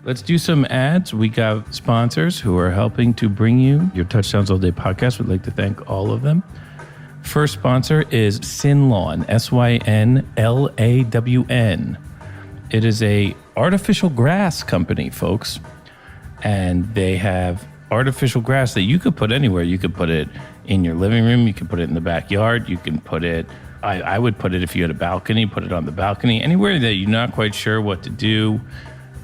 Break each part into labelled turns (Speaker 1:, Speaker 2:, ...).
Speaker 1: Let's do some ads. We got sponsors who are helping to bring you your Touchdowns All Day podcast. We'd like to thank all of them. First sponsor is Synlawn, Synlawn. It is a artificial grass company, folks. And they have artificial grass that you could put anywhere. You could put it in your living room. You could put it in the backyard. You can put it, I would put it if you had a balcony, put it on the balcony. Anywhere that you're not quite sure what to do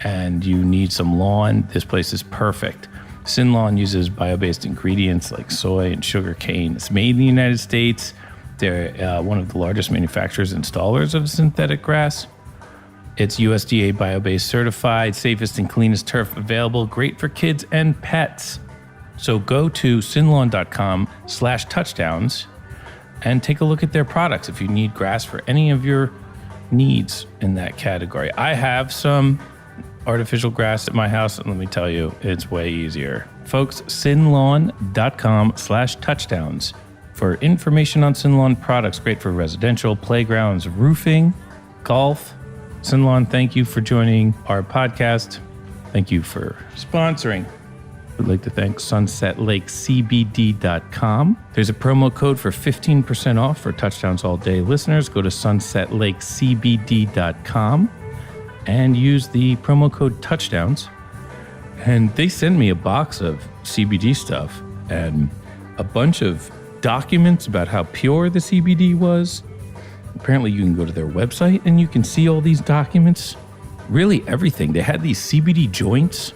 Speaker 1: and you need some lawn, this place is perfect. Synlawn uses bio-based ingredients like soy and sugar cane. It's made in the United States. They're one of the largest manufacturers and installers of synthetic grass. It's USDA bio-based certified, safest and cleanest turf available, great for kids and pets. So go to synlawn.com/touchdowns and take a look at their products if you need grass for any of your needs in that category. I have some artificial grass at my house, and let me tell you, it's way easier. Folks, synlawn.com/touchdowns for information on Synlawn products. Great for residential, playgrounds, roofing, golf. Synlawn, thank you for joining our podcast. Thank you for sponsoring. I'd like to thank sunsetlakecbd.com. There's a promo code for 15% off for Touchdowns All Day listeners. Go to sunsetlakecbd.com and use the promo code Touchdowns. And they send me a box of CBD stuff and a bunch of documents about how pure the CBD was. Apparently you can go to their website and you can see all these documents. Really everything. They had these CBD joints.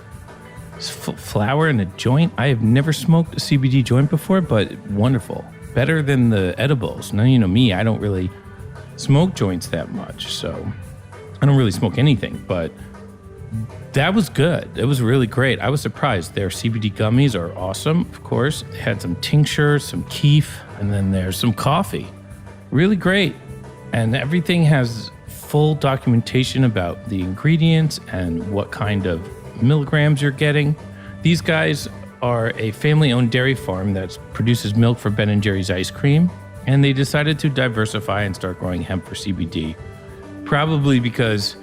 Speaker 1: Flower in a joint. I have never smoked a CBD joint before, but wonderful. Better than the edibles. Now, you know me, I don't really smoke joints that much, so I don't really smoke anything, but that was good. It was really great. I was surprised. Their CBD gummies are awesome, of course. They had some tincture, some keef, and then there's some coffee. Really great. And everything has full documentation about the ingredients and what kind of milligrams you're getting. These guys are a family-owned dairy farm that produces milk for Ben & Jerry's ice cream, and they decided to diversify and start growing hemp for CBD. Probably because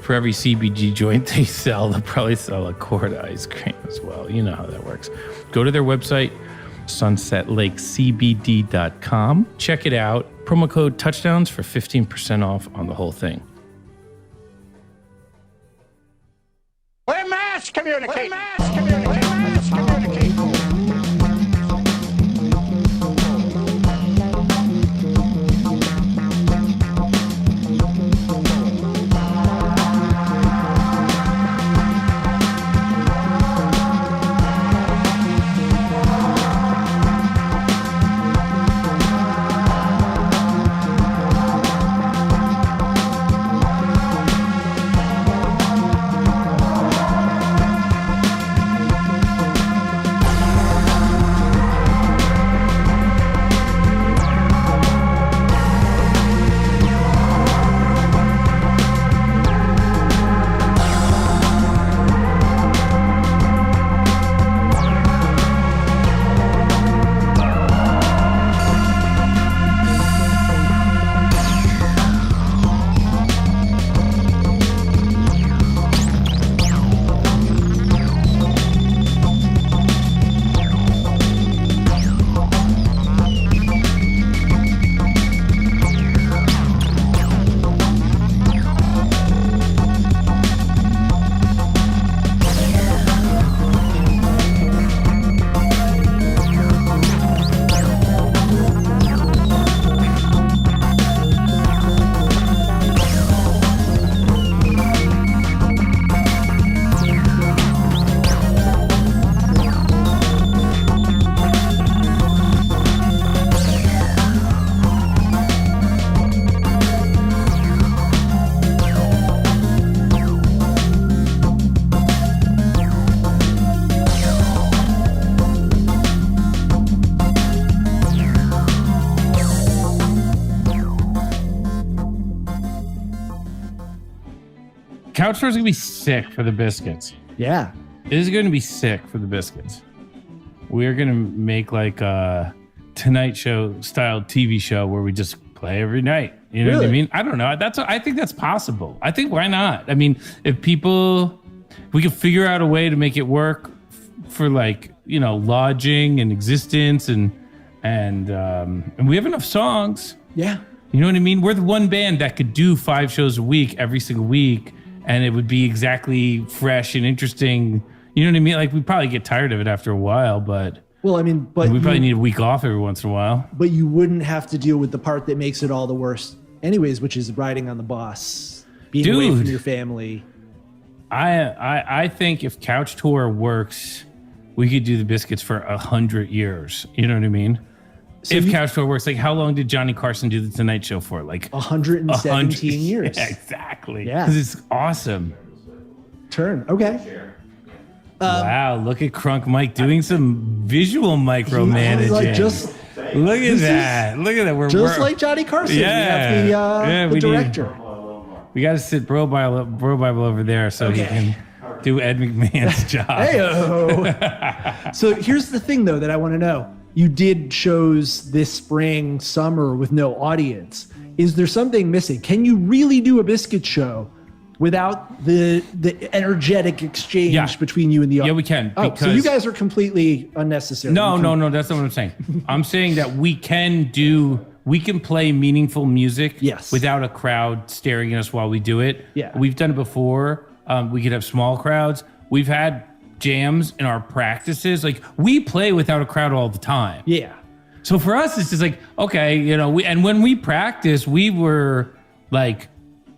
Speaker 1: for every CBD joint they sell, they'll probably sell a quart of ice cream as well. You know how that works. Go to their website, sunsetlakecbd.com. Check it out. Promo code Touchdowns for 15% off on the whole thing.
Speaker 2: We're mass communicating. We're mass communicating. We're mass communicating.
Speaker 1: Couchfloor's gonna be sick for the biscuits.
Speaker 3: Yeah.
Speaker 1: It is going to be sick for the biscuits. We're gonna make like a Tonight Show style TV show where we just play every night. You know what I mean? I don't know. I think that's possible. I think why not? I mean, if people, we could figure out a way to make it work for like, you know, lodging and existence and we have enough songs.
Speaker 3: Yeah.
Speaker 1: You know what I mean? We're the one band that could do 5 shows a week every single week, and it would be exactly fresh and interesting. You know what I mean? Like, we'd probably get tired of it after a while, but
Speaker 3: Well, I mean, but
Speaker 1: we probably need a week off every once in a while.
Speaker 3: But you wouldn't have to deal with the part that makes it all the worse anyways, which is riding on the bus, being away from your family.
Speaker 1: I think if Couch Tour works, we could do the Biscuits for 100 years. You know what I mean? So if Couch Tour works, like how long did Johnny Carson do the Tonight Show for? Like
Speaker 3: 117 years.
Speaker 1: Yeah, exactly.
Speaker 3: Yeah.
Speaker 1: Because it's awesome.
Speaker 3: Okay.
Speaker 1: Wow, look at Crunk Mike doing some visual micromanaging.
Speaker 3: Look at
Speaker 1: that. Look at that. We're
Speaker 3: like Johnny Carson.
Speaker 1: Yeah.
Speaker 3: We have the director.
Speaker 1: We got to sit Bro Bible over there so he can do Ed McMahon's job.
Speaker 3: Hey-o. So here's the thing, though, that I want to know. You did shows this spring, summer with no audience. Is there something missing? Can you really do a Biscuit show without the energetic exchange between you and the audience?
Speaker 1: Yeah, we can.
Speaker 3: Oh, so you guys are completely unnecessary.
Speaker 1: No, that's not what I'm saying. I'm saying that we can play meaningful music without a crowd staring at us while we do it.
Speaker 3: Yeah.
Speaker 1: We've done it before. We could have small crowds. We've had jams in our practices. Like, we play without a crowd all the time.
Speaker 3: Yeah.
Speaker 1: So for us, it's just like, okay, you know, and when we practice, we were like,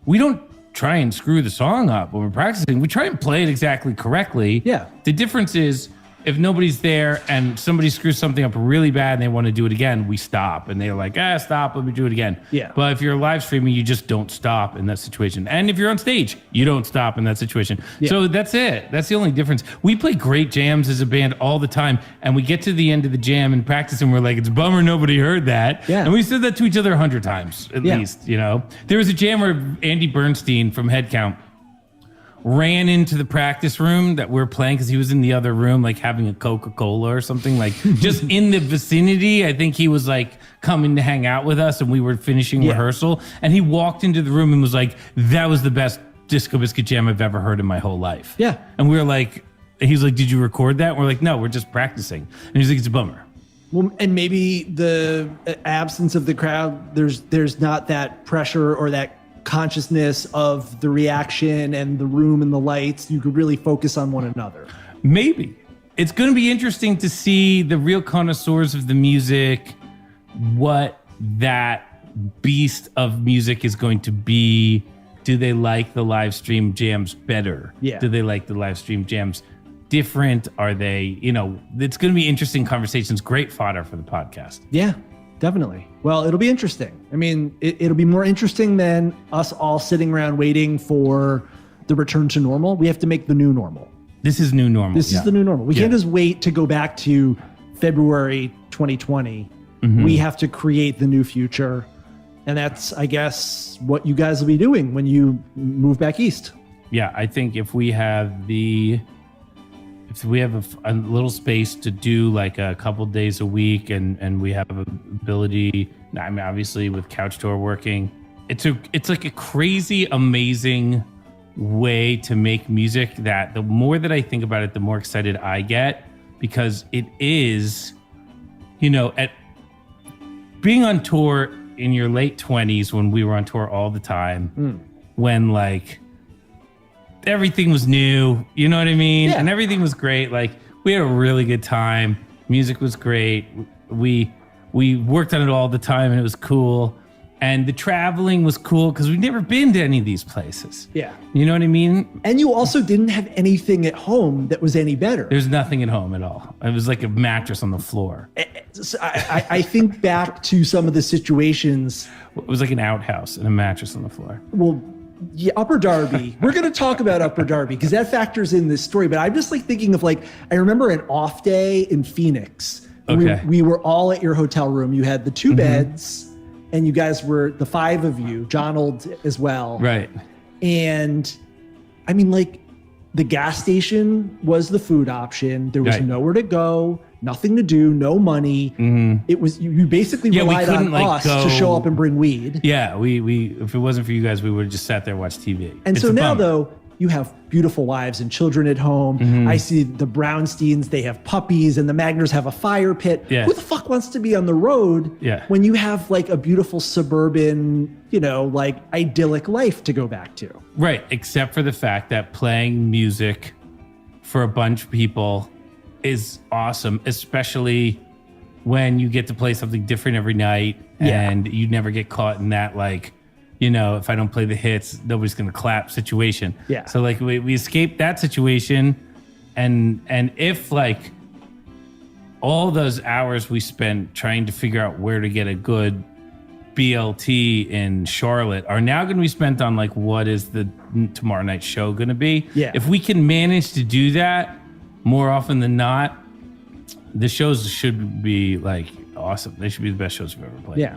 Speaker 1: we don't try and screw the song up when we're practicing. We try and play it exactly correctly.
Speaker 3: Yeah.
Speaker 1: The difference is if nobody's there and somebody screws something up really bad and they want to do it again, we stop. And they're like, stop, let me do it again.
Speaker 3: Yeah.
Speaker 1: But if you're live streaming, you just don't stop in that situation. And if you're on stage, you don't stop in that situation. Yeah. So that's it. That's the only difference. We play great jams as a band all the time. And we get to the end of the jam and practice and we're like, it's a bummer nobody heard that.
Speaker 3: Yeah.
Speaker 1: And we said that to each other 100 times at least, you know. There was a jam where Andy Bernstein from Headcount ran into the practice room that we're playing because he was in the other room, like having a Coca-Cola or something, like just in the vicinity. I think he was like coming to hang out with us and we were finishing rehearsal. And he walked into the room and was like, that was the best Disco Biscuit jam I've ever heard in my whole life.
Speaker 3: Yeah.
Speaker 1: And we were like, he's like, did you record that? And we're like, no, we're just practicing. And he's like, it's a bummer.
Speaker 3: Well, and maybe the absence of the crowd, there's not that pressure or that consciousness of the reaction and the room and the lights. You could really focus on one another.
Speaker 1: Maybe. It's going to be interesting to see the real connoisseurs of the music, what that beast of music is going to be. Do they like the live stream jams better?
Speaker 3: Yeah.
Speaker 1: Do they like the live stream jams different? Are they, you know, it's going to be interesting conversations, great fodder for the podcast.
Speaker 3: Yeah, definitely. Well, it'll be interesting. I mean, it'll be more interesting than us all sitting around waiting for the return to normal. We have to make the new normal.
Speaker 1: This is new normal.
Speaker 3: This is the new normal. We can't just wait to go back to February 2020. Mm-hmm. We have to create the new future. And that's, I guess, what you guys will be doing when you move back east.
Speaker 1: Yeah, I think if we have a little space to do like a couple days a week and we have ability, I mean, obviously with Couch Tour working, it's like a crazy, amazing way to make music that the more that I think about it, the more excited I get, because it is, you know, at being on tour in your late 20s when we were on tour all the time, when like everything was new, you know what I mean? And everything was great. Like, we had a really good time. Music was great. We worked on it all the time and it was cool. And the traveling was cool because we've never been to any of these places. Yeah. You know what I mean?
Speaker 3: And you also didn't have anything at home that was any better.
Speaker 1: There's nothing at home at all. It was like a mattress on the floor.
Speaker 3: I think back to some of the situations.
Speaker 1: It was like an outhouse and a mattress on the floor.
Speaker 3: Well, yeah, Upper Darby. We're going to talk about Upper Darby because that factors in this story. But I'm just like thinking of like, I remember an off day in Phoenix.
Speaker 1: Okay.
Speaker 3: We were all at your hotel room. You had the two beds and you guys were the five of you, Jonald as well. Right. And I mean, like, the gas station was the food option. There was nowhere to go, nothing to do, no money. It was, you basically relied on us to show up and bring weed.
Speaker 1: Yeah, we if it wasn't for you guys, we would have just sat there and watched TV.
Speaker 3: And so now, though, you have beautiful wives and children at home. I see the Brownsteins, they have puppies, and the Magners have a fire pit.
Speaker 1: Yeah.
Speaker 3: Who the fuck wants to be on the road when you have like a beautiful suburban, like idyllic life to go back to?
Speaker 4: Right, except for the fact that playing music for a bunch of people is awesome, especially when you get to play something different every night and you never get caught in that, like, if I don't play the hits, nobody's going to clap situation.
Speaker 3: Yeah.
Speaker 4: So like we escaped that situation. And if like all those hours we spent trying to figure out where to get a good BLT in Charlotte are now going to be spent on like, what is the tomorrow night show going to be?
Speaker 3: Yeah.
Speaker 4: If we can manage to do that more often than not, the shows should be like awesome. They should be the best shows we've ever played.
Speaker 3: Yeah.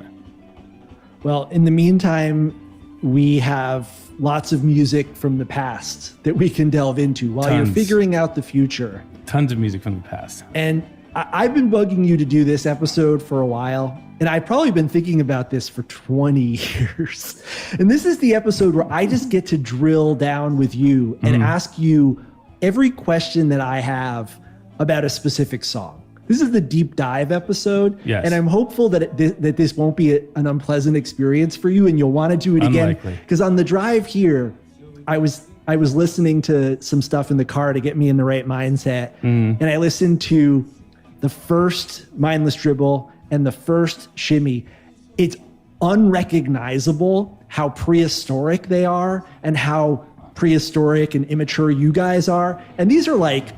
Speaker 3: Well, in the meantime, we have lots of music from the past that we can delve into while you're figuring out the future.
Speaker 4: Tons of music from the past.
Speaker 3: And I've been bugging you to do this episode for a while, and I've probably been thinking about this for 20 years. And this is the episode where I just get to drill down with you and ask you every question that I have about a specific song. This is the deep dive episode, and I'm hopeful that that this won't be an unpleasant experience for you, and you'll want to do it again. Because on the drive here, I was listening to some stuff in the car to get me in the right mindset, and I listened to the first Mindless Dribble and the first Shimmy. It's unrecognizable how prehistoric they are and how prehistoric and immature you guys are, and these are like,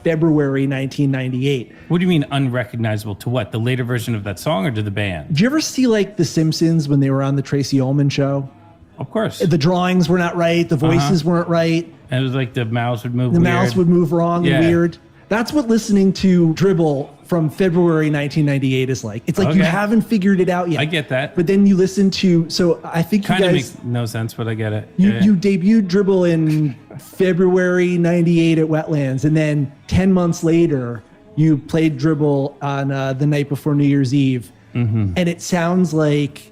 Speaker 3: February 1998.
Speaker 4: What do you mean unrecognizable? To what? The later version of that song or to the band?
Speaker 3: Did you ever see like The Simpsons when they were on the Tracy Ullman show?
Speaker 4: Of course.
Speaker 3: The drawings were not right. The voices weren't right.
Speaker 4: And it was like the mouths would move
Speaker 3: The
Speaker 4: weird.
Speaker 3: mouths would move wrong and weird. That's what listening to Dribble from February 1998 is like. It's like you haven't figured it out yet.
Speaker 4: I get that.
Speaker 3: But then you listen to, so I think
Speaker 4: kind
Speaker 3: you
Speaker 4: of
Speaker 3: guys...
Speaker 4: makes no sense, but I get it.
Speaker 3: You debuted Dribble in February 98 at Wetlands, and then 10 months later, you played Dribble on the night before New Year's Eve. And it sounds like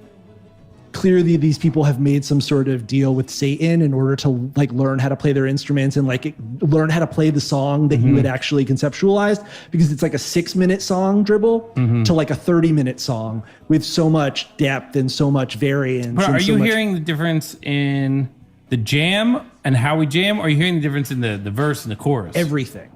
Speaker 3: clearly these people have made some sort of deal with Satan in order to like learn how to play their instruments and like learn how to play the song that you had actually conceptualized, because it's like a 6-minute song, Dribble, to like a 30-minute song with so much depth and so much variance.
Speaker 4: But are you hearing the difference in the jam and how we jam? Or are you hearing the difference in the verse and the chorus?
Speaker 3: Everything.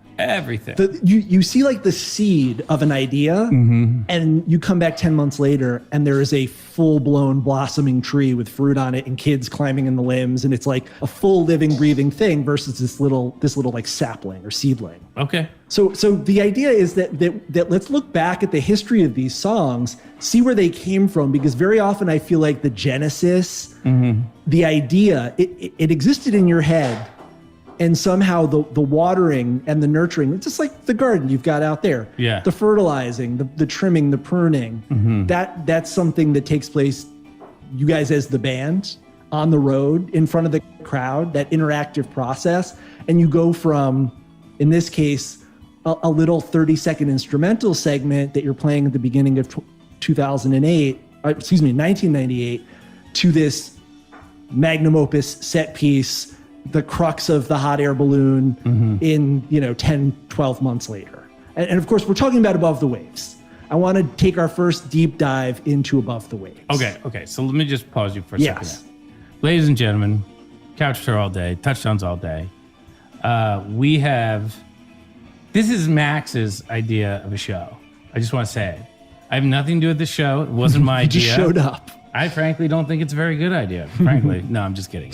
Speaker 3: You see like the seed of an idea, and you come back 10 months later and there is a full-blown blossoming tree with fruit on it and kids climbing in the limbs, and it's like a full living, breathing thing versus this little like sapling or seedling.
Speaker 4: Okay.
Speaker 3: So the idea is that let's look back at the history of these songs, see where they came from, because very often I feel like the genesis, the idea, it existed in your head. And somehow the watering and the nurturing, it's just like the garden you've got out there.
Speaker 4: Yeah.
Speaker 3: The fertilizing, the trimming, the pruning, that's something that takes place, you guys as the band, on the road, in front of the crowd, that interactive process. And you go from, in this case, a little 30-second instrumental segment that you're playing at the beginning of 1998, to this magnum opus set piece, the crux of the hot air balloon in 10, 12 months later. And of course, we're talking about Above the Waves. I want to take our first deep dive into Above the Waves.
Speaker 4: Okay. So let me just pause you for a second. Ladies and gentlemen, couch tour all day, touchdowns all day. This is Max's idea of a show. I just want to say it. I have nothing to do with the show. It wasn't my idea.
Speaker 3: Just showed up.
Speaker 4: I frankly don't think it's a very good idea, frankly. No, I'm just kidding.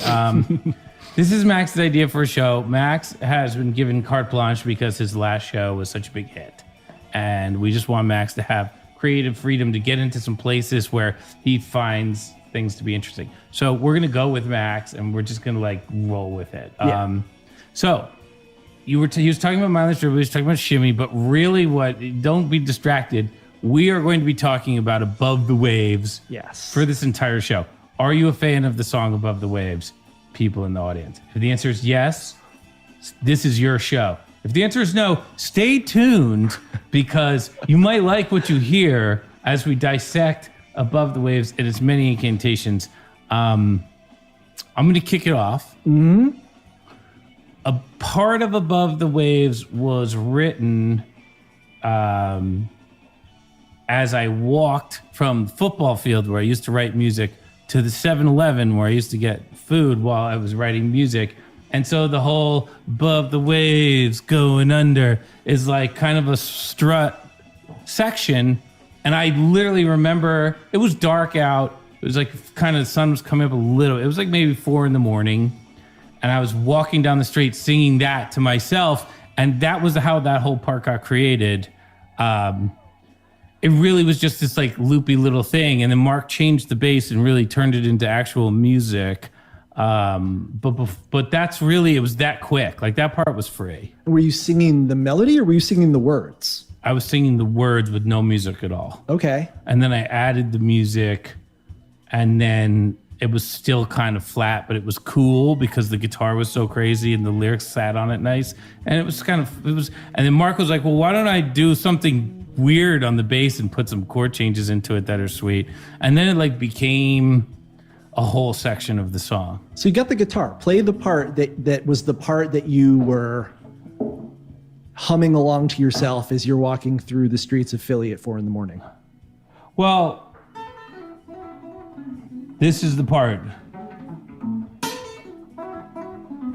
Speaker 4: This is Max's idea for a show. Max has been given carte blanche because his last show was such a big hit. And we just want Max to have creative freedom to get into some places where he finds things to be interesting. So we're going to go with Max, and we're just going to like roll with it.
Speaker 3: Yeah.
Speaker 4: So he was talking about Mindless Dribble, he was talking about Shimmy, but really don't be distracted. We are going to be talking about Above the Waves for this entire show. Are you a fan of the song Above the Waves? People in the audience. If the answer is yes, this is your show. If the answer is no, stay tuned, because you might like what you hear as we dissect Above the Waves and its many incantations. I'm going to kick it off. a part of Above the Waves was written as I walked from the football field where I used to write music to the 7-Eleven where I used to get food while I was writing music. And so the whole above the waves going under is like kind of a strut section. And I literally remember it was dark out. It was like kind of the sun was coming up a little. It was like maybe 4 a.m. And I was walking down the street singing that to myself. And that was how that whole part got created. It really was just this like loopy little thing. And then Mark changed the bass and really turned it into actual music. But that's really, it was that quick. Like that part was free.
Speaker 3: Were you singing the melody or were you singing the words?
Speaker 4: I was singing the words with no music at all.
Speaker 3: Okay.
Speaker 4: And then I added the music and then it was still kind of flat, but it was cool because the guitar was so crazy and the lyrics sat on it nice. And it was and then Mark was like, well, why don't I do something weird on the bass and put some chord changes into it that are sweet. And then it like became a whole section of the song.
Speaker 3: So you got the guitar. Play the part that was the part that you were humming along to yourself as you're walking through the streets of Philly at 4 a.m.
Speaker 4: Well, this is the part.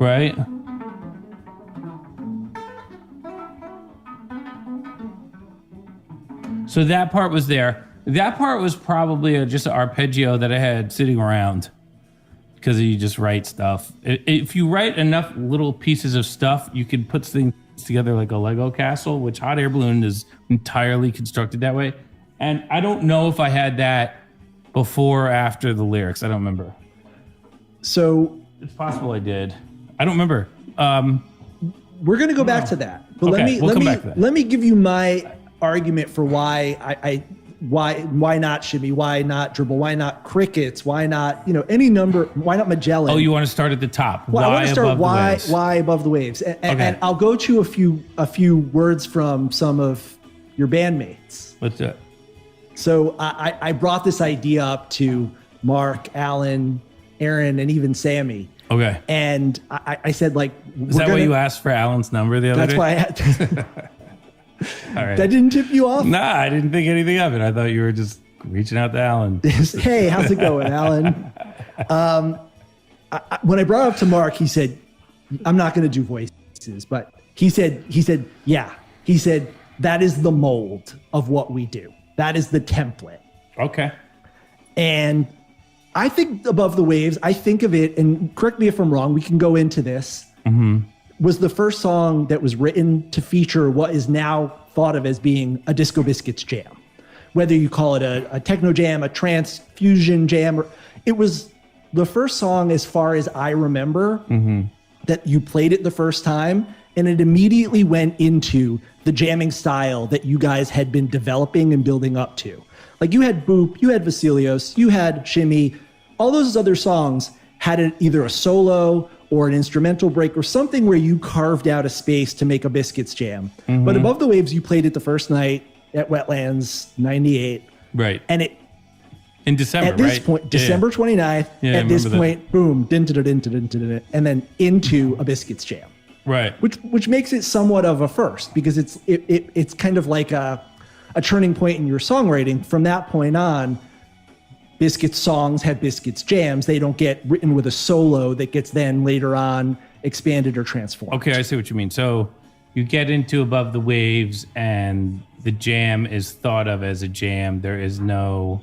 Speaker 4: Right? So that part was there. That part was probably just an arpeggio that I had sitting around because you just write stuff. If you write enough little pieces of stuff, you can put things together like a Lego castle, which Hot Air Balloon is entirely constructed that way. And I don't know if I had that before or after the lyrics. I don't remember.
Speaker 3: So
Speaker 4: it's possible I did. I don't remember.
Speaker 3: We're going to go back to that. But
Speaker 4: okay,
Speaker 3: let me give you my argument for why why not shimmy, why not dribble, why not crickets, why not any number, why not Magellan?
Speaker 4: Oh, you want to start at the top?
Speaker 3: Well, I want to start why above the waves, and I'll go to a few words from some of your bandmates.
Speaker 4: What's that?
Speaker 3: So I brought this idea up to Mark, Alan, Aaron, and even Sammy.
Speaker 4: Okay.
Speaker 3: And I said, like,
Speaker 4: is that why you asked for Alan's number the other day?
Speaker 3: That's why I had to.
Speaker 4: All right.
Speaker 3: That didn't tip you off?
Speaker 4: Nah, I didn't think anything of it. I thought you were just reaching out to Alan.
Speaker 3: Hey, how's it going, Alan? When I brought it up to Mark, he said, I'm not going to do voices, but he said, yeah. He said, that is the mold of what we do. That is the template.
Speaker 4: Okay.
Speaker 3: And I think Above the Waves, I think of it, and correct me if I'm wrong, we can go into this, was the first song that was written to feature what is now thought of as being a Disco Biscuits jam. Whether you call it a techno jam, a trance fusion jam, it was the first song, as far as I remember, that you played it the first time, and it immediately went into the jamming style that you guys had been developing and building up to. Like you had Boop, you had Vasilios, you had Shimmy, all those other songs had either a solo or an instrumental break or something where you carved out a space to make a Biscuits jam. But Above the Waves, you played it the first night at Wetlands 98.
Speaker 4: Right.
Speaker 3: And it,
Speaker 4: in December,
Speaker 3: at this point, December 29th, at this point, boom, and then into a Biscuits jam.
Speaker 4: Right.
Speaker 3: Which makes it somewhat of a first, because it's kind of like a turning point in your songwriting. From that point on, Biscuits songs have Biscuits jams. They don't get written with a solo that gets then later on expanded or transformed.
Speaker 4: Okay, I see what you mean. So you get into Above the Waves and the jam is thought of as a jam. There is no,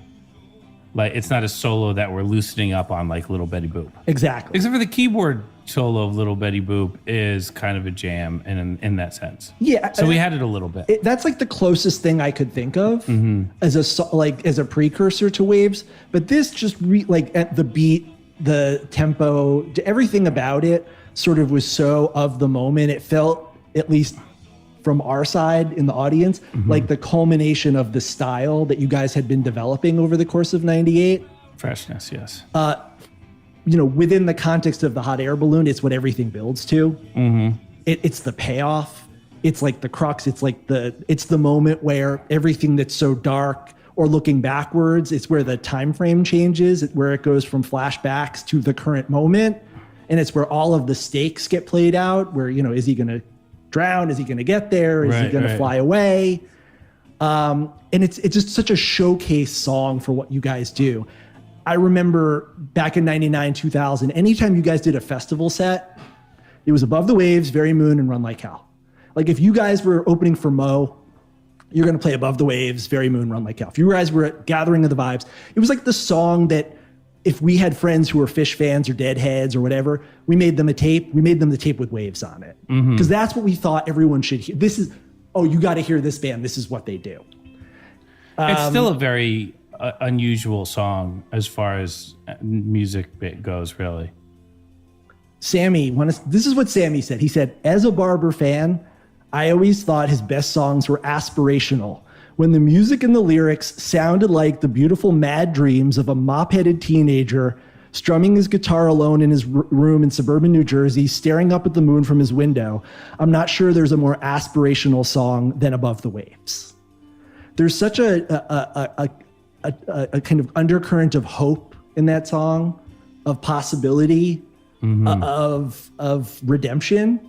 Speaker 4: like, it's not a solo that we're loosening up on like Little Betty Boop.
Speaker 3: Exactly.
Speaker 4: Except for the keyboard solo of Little Betty Boop is kind of a jam in that sense.
Speaker 3: Yeah.
Speaker 4: So we had it a little bit.
Speaker 3: That's like the closest thing I could think of as a precursor to Waves. But this just at the beat, the tempo, everything about it sort of was so of the moment. It felt, at least from our side in the audience, like the culmination of the style that you guys had been developing over the course of 98.
Speaker 4: Freshness, yes.
Speaker 3: Within the context of the Hot Air Balloon, it's what everything builds to. It's the payoff. It's like the crux. It's the moment where everything that's so dark, or looking backwards, it's where the time frame changes, where it goes from flashbacks to the current moment. And it's where all of the stakes get played out, where, is he going to drown? Is he going to get there? Is he going to fly away? And it's just such a showcase song for what you guys do. I remember back in 99, 2000, anytime you guys did a festival set, it was Above the Waves, Very Moon, and Run Like Hell. Like if you guys were opening for Mo, you're going to play Above the Waves, Very Moon, Run Like Hell. If you guys were at Gathering of the Vibes, it was like the song that if we had friends who were Fish fans or Deadheads or whatever, we made them the tape with Waves on it. Because that's what we thought everyone should hear. This is, you got to hear this band. This is what they do.
Speaker 4: It's still a very unusual song as far as music bit goes, really.
Speaker 3: Sammy, this is what Sammy said. He said, as a Barber fan, I always thought his best songs were aspirational. When the music and the lyrics sounded like the beautiful mad dreams of a mop-headed teenager strumming his guitar alone in his room in suburban New Jersey, staring up at the moon from his window, I'm not sure there's a more aspirational song than Above the Waves. There's such a kind of undercurrent of hope in that song, of possibility, of redemption.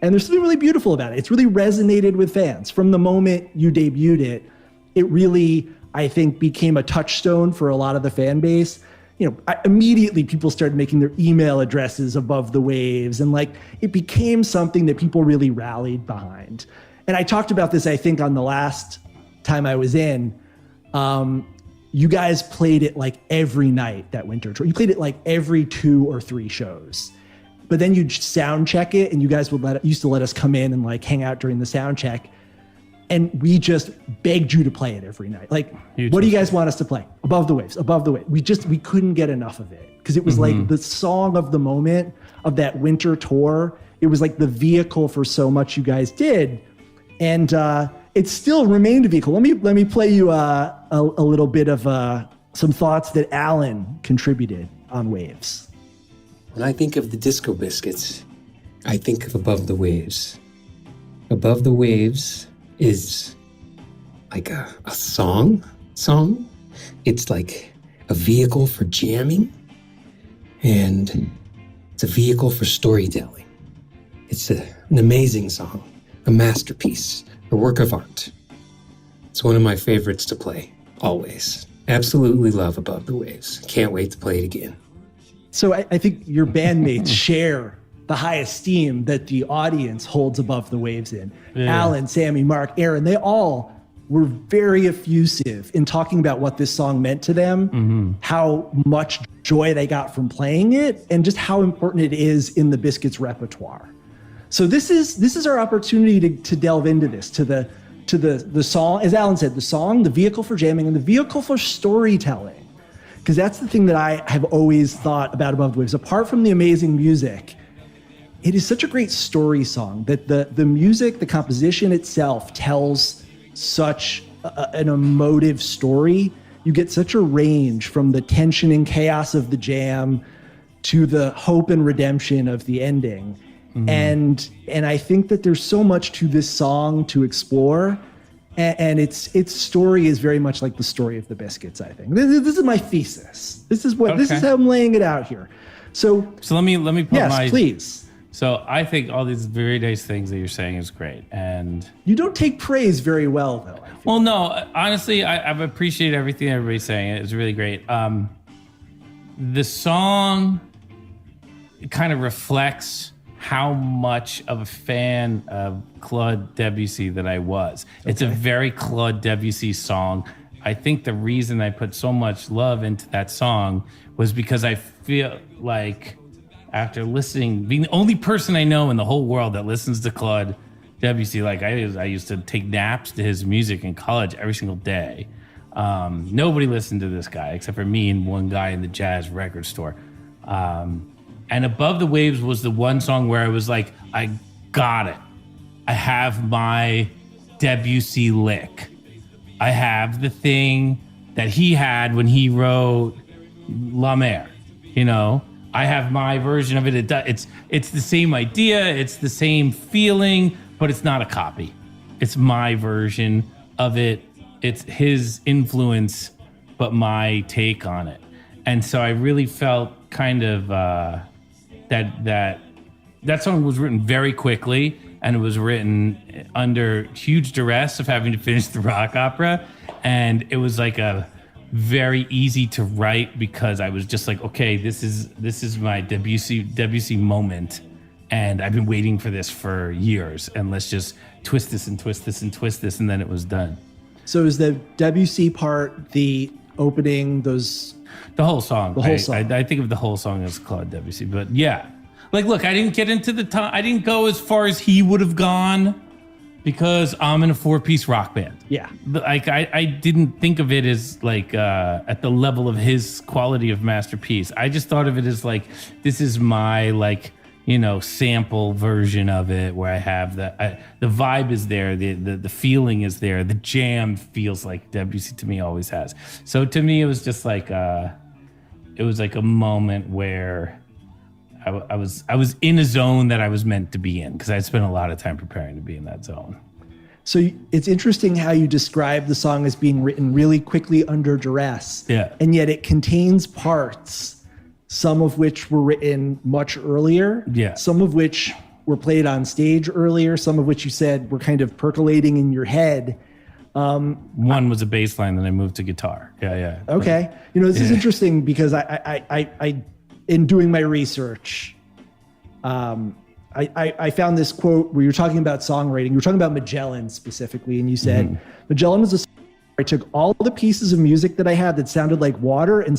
Speaker 3: And there's something really beautiful about it. It's really resonated with fans. From the moment you debuted it, it really, I think, became a touchstone for a lot of the fan base. Immediately people started making their email addresses Above the Waves. And it became something that people really rallied behind. And I talked about this, I think, on the last time I was in. You guys played it every night that winter tour. You played it every 2 or 3 shows. But then you'd sound check it, and you guys used to let us come in and hang out during the sound check. And we just begged you to play it every night. What do you guys want us to play? Above the Waves, Above the Waves. We couldn't get enough of it because it was the song of the moment of that winter tour. It was the vehicle for so much you guys did. And it still remained a vehicle. Let me play you a little bit of some thoughts that Alan contributed on Waves.
Speaker 5: When I think of the Disco Biscuits, I think of Above the Waves. Above the Waves is like a song. It's like a vehicle for jamming, and it's a vehicle for storytelling. It's an amazing song, a masterpiece, a work of art. It's one of my favorites to play, always. Absolutely love Above the Waves. Can't wait to play it again.
Speaker 3: So I think your bandmates share the high esteem that the audience holds Above the Waves in. Yeah. Alan, Sammy, Mark, Aaron, they all were very effusive in talking about what this song meant to them, how much joy they got from playing it, and just how important it is in the Biscuits repertoire. So this is our opportunity to delve into this, to the song, as Alan said, the song, the vehicle for jamming, and the vehicle for storytelling. Because that's the thing that I have always thought about Above the Waves. Apart from the amazing music, it is such a great story song that the music, the composition itself tells such an emotive story. You get such a range from the tension and chaos of the jam to the hope and redemption of the ending. And I think that there's so much to this song to explore. And its story is very much like the story of the Biscuits, I think. This is my thesis. This is how I'm laying it out here. So
Speaker 4: let me put
Speaker 3: yes, please.
Speaker 4: So I think all these very nice things that you're saying is great. And
Speaker 3: you don't take praise very well, though.
Speaker 4: Well, no, honestly, I've appreciated everything everybody's saying. It's really great. The song kind of reflects how much of a fan of Claude Debussy that I was. Okay. It's a very Claude Debussy song. I think the reason I put so much love into that song was because I feel like after listening, being the only person I know in the whole world that listens to Claude Debussy, I used to take naps to his music in college every single day. Nobody listened to this guy except for me and one guy in the jazz record store. And Above the Waves was the one song where I was like, I got it. I have my Debussy lick. I have the thing that he had when he wrote La Mer. I have my version of it. It's the same idea. It's the same feeling, but it's not a copy. It's my version of it. It's his influence, but my take on it. And so I really felt kind of that song was written very quickly, and it was written under huge duress of having to finish the rock opera, and it was like a very easy to write because I was just like, okay, this is my Debussy moment, and I've been waiting for this for years, and let's just twist this and twist this and twist this, and then it was done.
Speaker 3: So is the Debussy part the opening?
Speaker 4: The whole song. I think of the whole song as Claude Debussy, but yeah. Like, look, I didn't get into the time. I didn't go as far as he would have gone because I'm in a 4-piece rock band.
Speaker 3: Yeah.
Speaker 4: Like, I didn't think of it as like at the level of his quality of masterpiece. I just thought of it as like, this is my like, sample version of it where I have the vibe is there, the feeling is there, the jam feels like Debussy to me always has. So to me, it was just like it was like a moment where I was in a zone that I was meant to be in because I'd spent a lot of time preparing to be in that zone.
Speaker 3: So it's interesting how you describe the song as being written really quickly under duress.
Speaker 4: Yeah.
Speaker 3: And yet it contains parts, some of which were written much earlier.
Speaker 4: Yeah.
Speaker 3: Some of which were played on stage earlier. Some of which you said were kind of percolating in your head.
Speaker 4: One was a bass line, then I moved to guitar. Yeah.
Speaker 3: Okay. This is interesting because I in doing my research, I found this quote where you're talking about songwriting. You were talking about Magellan specifically, and you said, Magellan was a song where I took all the pieces of music that I had that sounded like water, and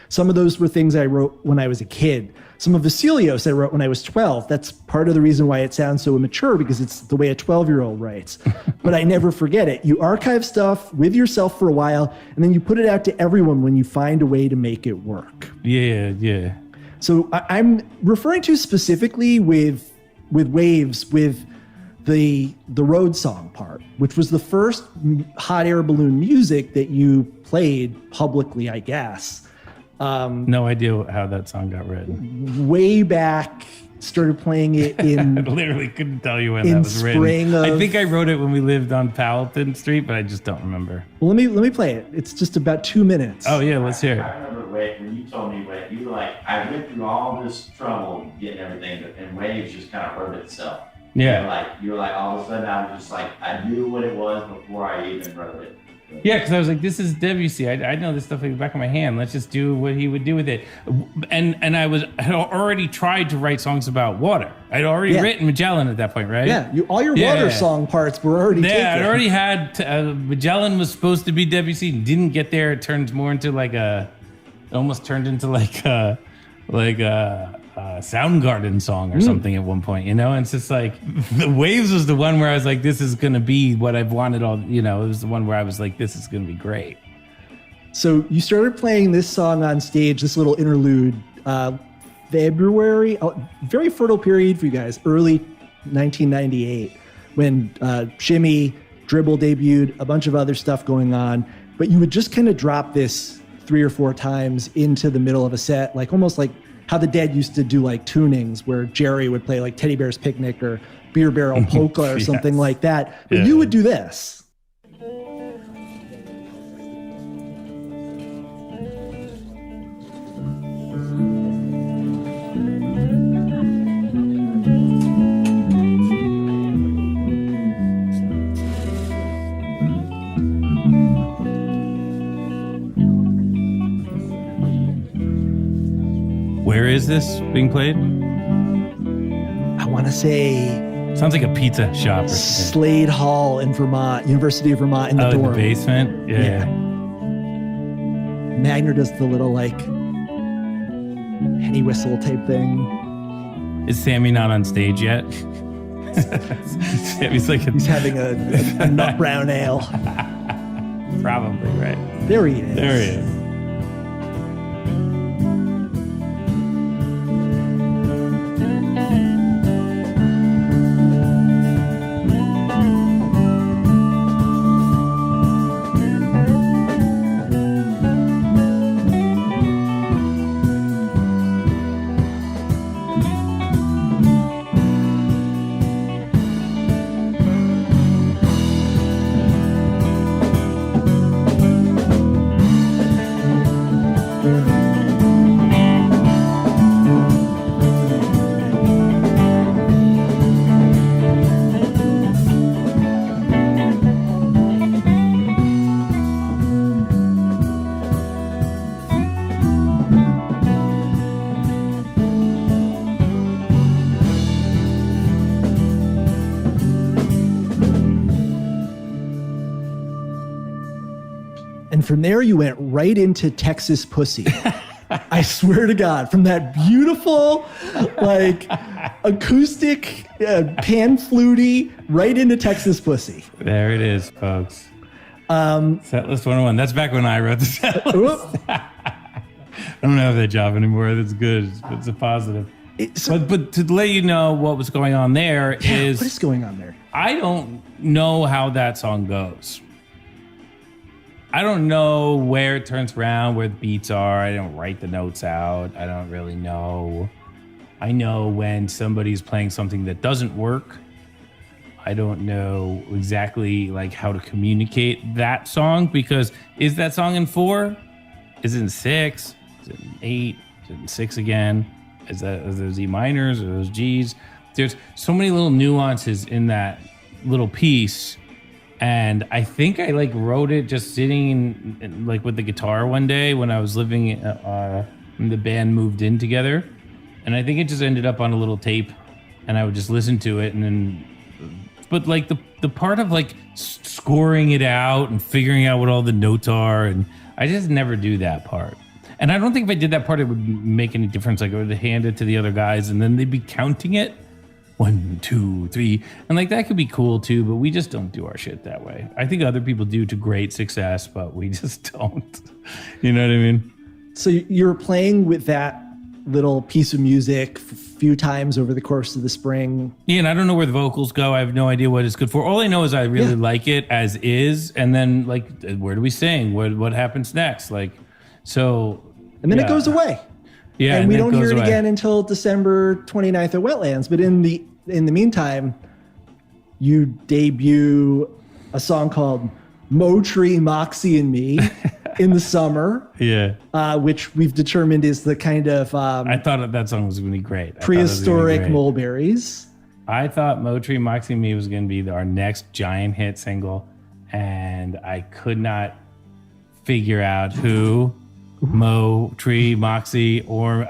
Speaker 3: some of those were things I wrote when I was a kid. Some of Vasilios I wrote when I was 12. That's part of the reason why it sounds so immature, because it's the way a 12-year-old writes. But I never forget it. You archive stuff with yourself for a while, and then you put it out to everyone when you find a way to make it work.
Speaker 4: Yeah.
Speaker 3: So I'm referring to specifically with Waves, with the road song part, which was the first hot air balloon music that you played publicly, I guess.
Speaker 4: No idea how that song got written.
Speaker 3: Way back, started playing it in.
Speaker 4: I literally couldn't tell you when that was written. I think I wrote it when we lived on Powelton Street, but I just don't remember.
Speaker 3: Well, let me play it. It's just about 2 minutes.
Speaker 4: Oh yeah, let's hear it.
Speaker 6: I remember when you told me, you were like, I went through all this trouble getting everything, and Waves just kind of wrote itself.
Speaker 4: Yeah.
Speaker 6: You were like, all of a sudden I was just like, I knew what it was before I even wrote it.
Speaker 4: Yeah, because I was like, this is Debussy. I know this stuff like the back of my hand. Let's just do what he would do with it. And I had already tried to write songs about water. I'd already written Magellan at that point, right?
Speaker 3: Yeah, all your water song parts were already taken.
Speaker 4: I'd already had, Magellan was supposed to be Debussy, didn't get there. It turns more into it almost turned into like a Soundgarden song or something at one point, and it's just like the Waves was the one where I was like, this is going to be what I've wanted all, it was the one where I was like, this is going to be great.
Speaker 3: So you started playing this song on stage, this little interlude, February, very fertile period for you guys, early 1998, when Shimmy, Dribble debuted, a bunch of other stuff going on, but you would just kind of drop this 3 or 4 times into the middle of a set, like almost like how the Dead used to do like tunings where Jerry would play like Teddy Bear's Picnic or Beer Barrel Polka or something like that. But you would do this.
Speaker 4: Where is this being played?
Speaker 3: I want to say...
Speaker 4: Sounds like a pizza shop or something.
Speaker 3: Slade Hall in Vermont, University of Vermont, in the dorm.
Speaker 4: In the basement? Yeah.
Speaker 3: Magner does the little like penny whistle type thing.
Speaker 4: Is Sammy not on stage yet? Sammy's like
Speaker 3: he's having a nut brown ale.
Speaker 4: Probably, right.
Speaker 3: There he is.
Speaker 4: There he is.
Speaker 3: And from there, you went right into Texas Pussy. I swear to God, from that beautiful, like, acoustic, pan fluty, right into Texas Pussy.
Speaker 4: There it is, folks. Setlist 101. That's back when I wrote the setlist. I don't have that job anymore. That's good. It's a positive. But to let you know what was going on there is...
Speaker 3: What is going on there?
Speaker 4: I don't know how that song goes. I don't know where it turns around, where the beats are. I don't write the notes out. I don't really know. I know when somebody's playing something that doesn't work. I don't know exactly like how to communicate that song, because is that song in 4? Is it in 6? Is it in 8? Is it in 6 again? Is those E minors or those Gs? There's so many little nuances in that little piece. And I think I like wrote it just sitting in, like with the guitar one day when I was living when the band moved in together. And I think it just ended up on a little tape and I would just listen to it. And then, but like the part of like scoring it out and figuring out what all the notes are. And I just never do that part. And I don't think if I did that part, it would make any difference. Like I would hand it to the other guys and then they'd be counting it. 1, 2, 3. And like that could be cool too, but we just don't do our shit that way. I think other people do to great success, but we just don't. You know what I mean?
Speaker 3: So you're playing with that little piece of music a few times over the course of the spring.
Speaker 4: Yeah, and I don't know where the vocals go. I have no idea what it's good for. All I know is I really like it as is. And then like, where do we sing? What happens next? Like, so.
Speaker 3: And then it goes away.
Speaker 4: Yeah,
Speaker 3: and we don't hear it again until December 29th at Wetlands. But in the meantime, you debut a song called Motree, Moxie, and Me in the summer.
Speaker 4: Yeah.
Speaker 3: Which we've determined is the kind of...
Speaker 4: I thought that song was going to be great.
Speaker 3: Prehistoric mulberries.
Speaker 4: I thought Motree, Moxie, and Me was going to be our next giant hit single. And I could not figure out who... Motree, Moxie, or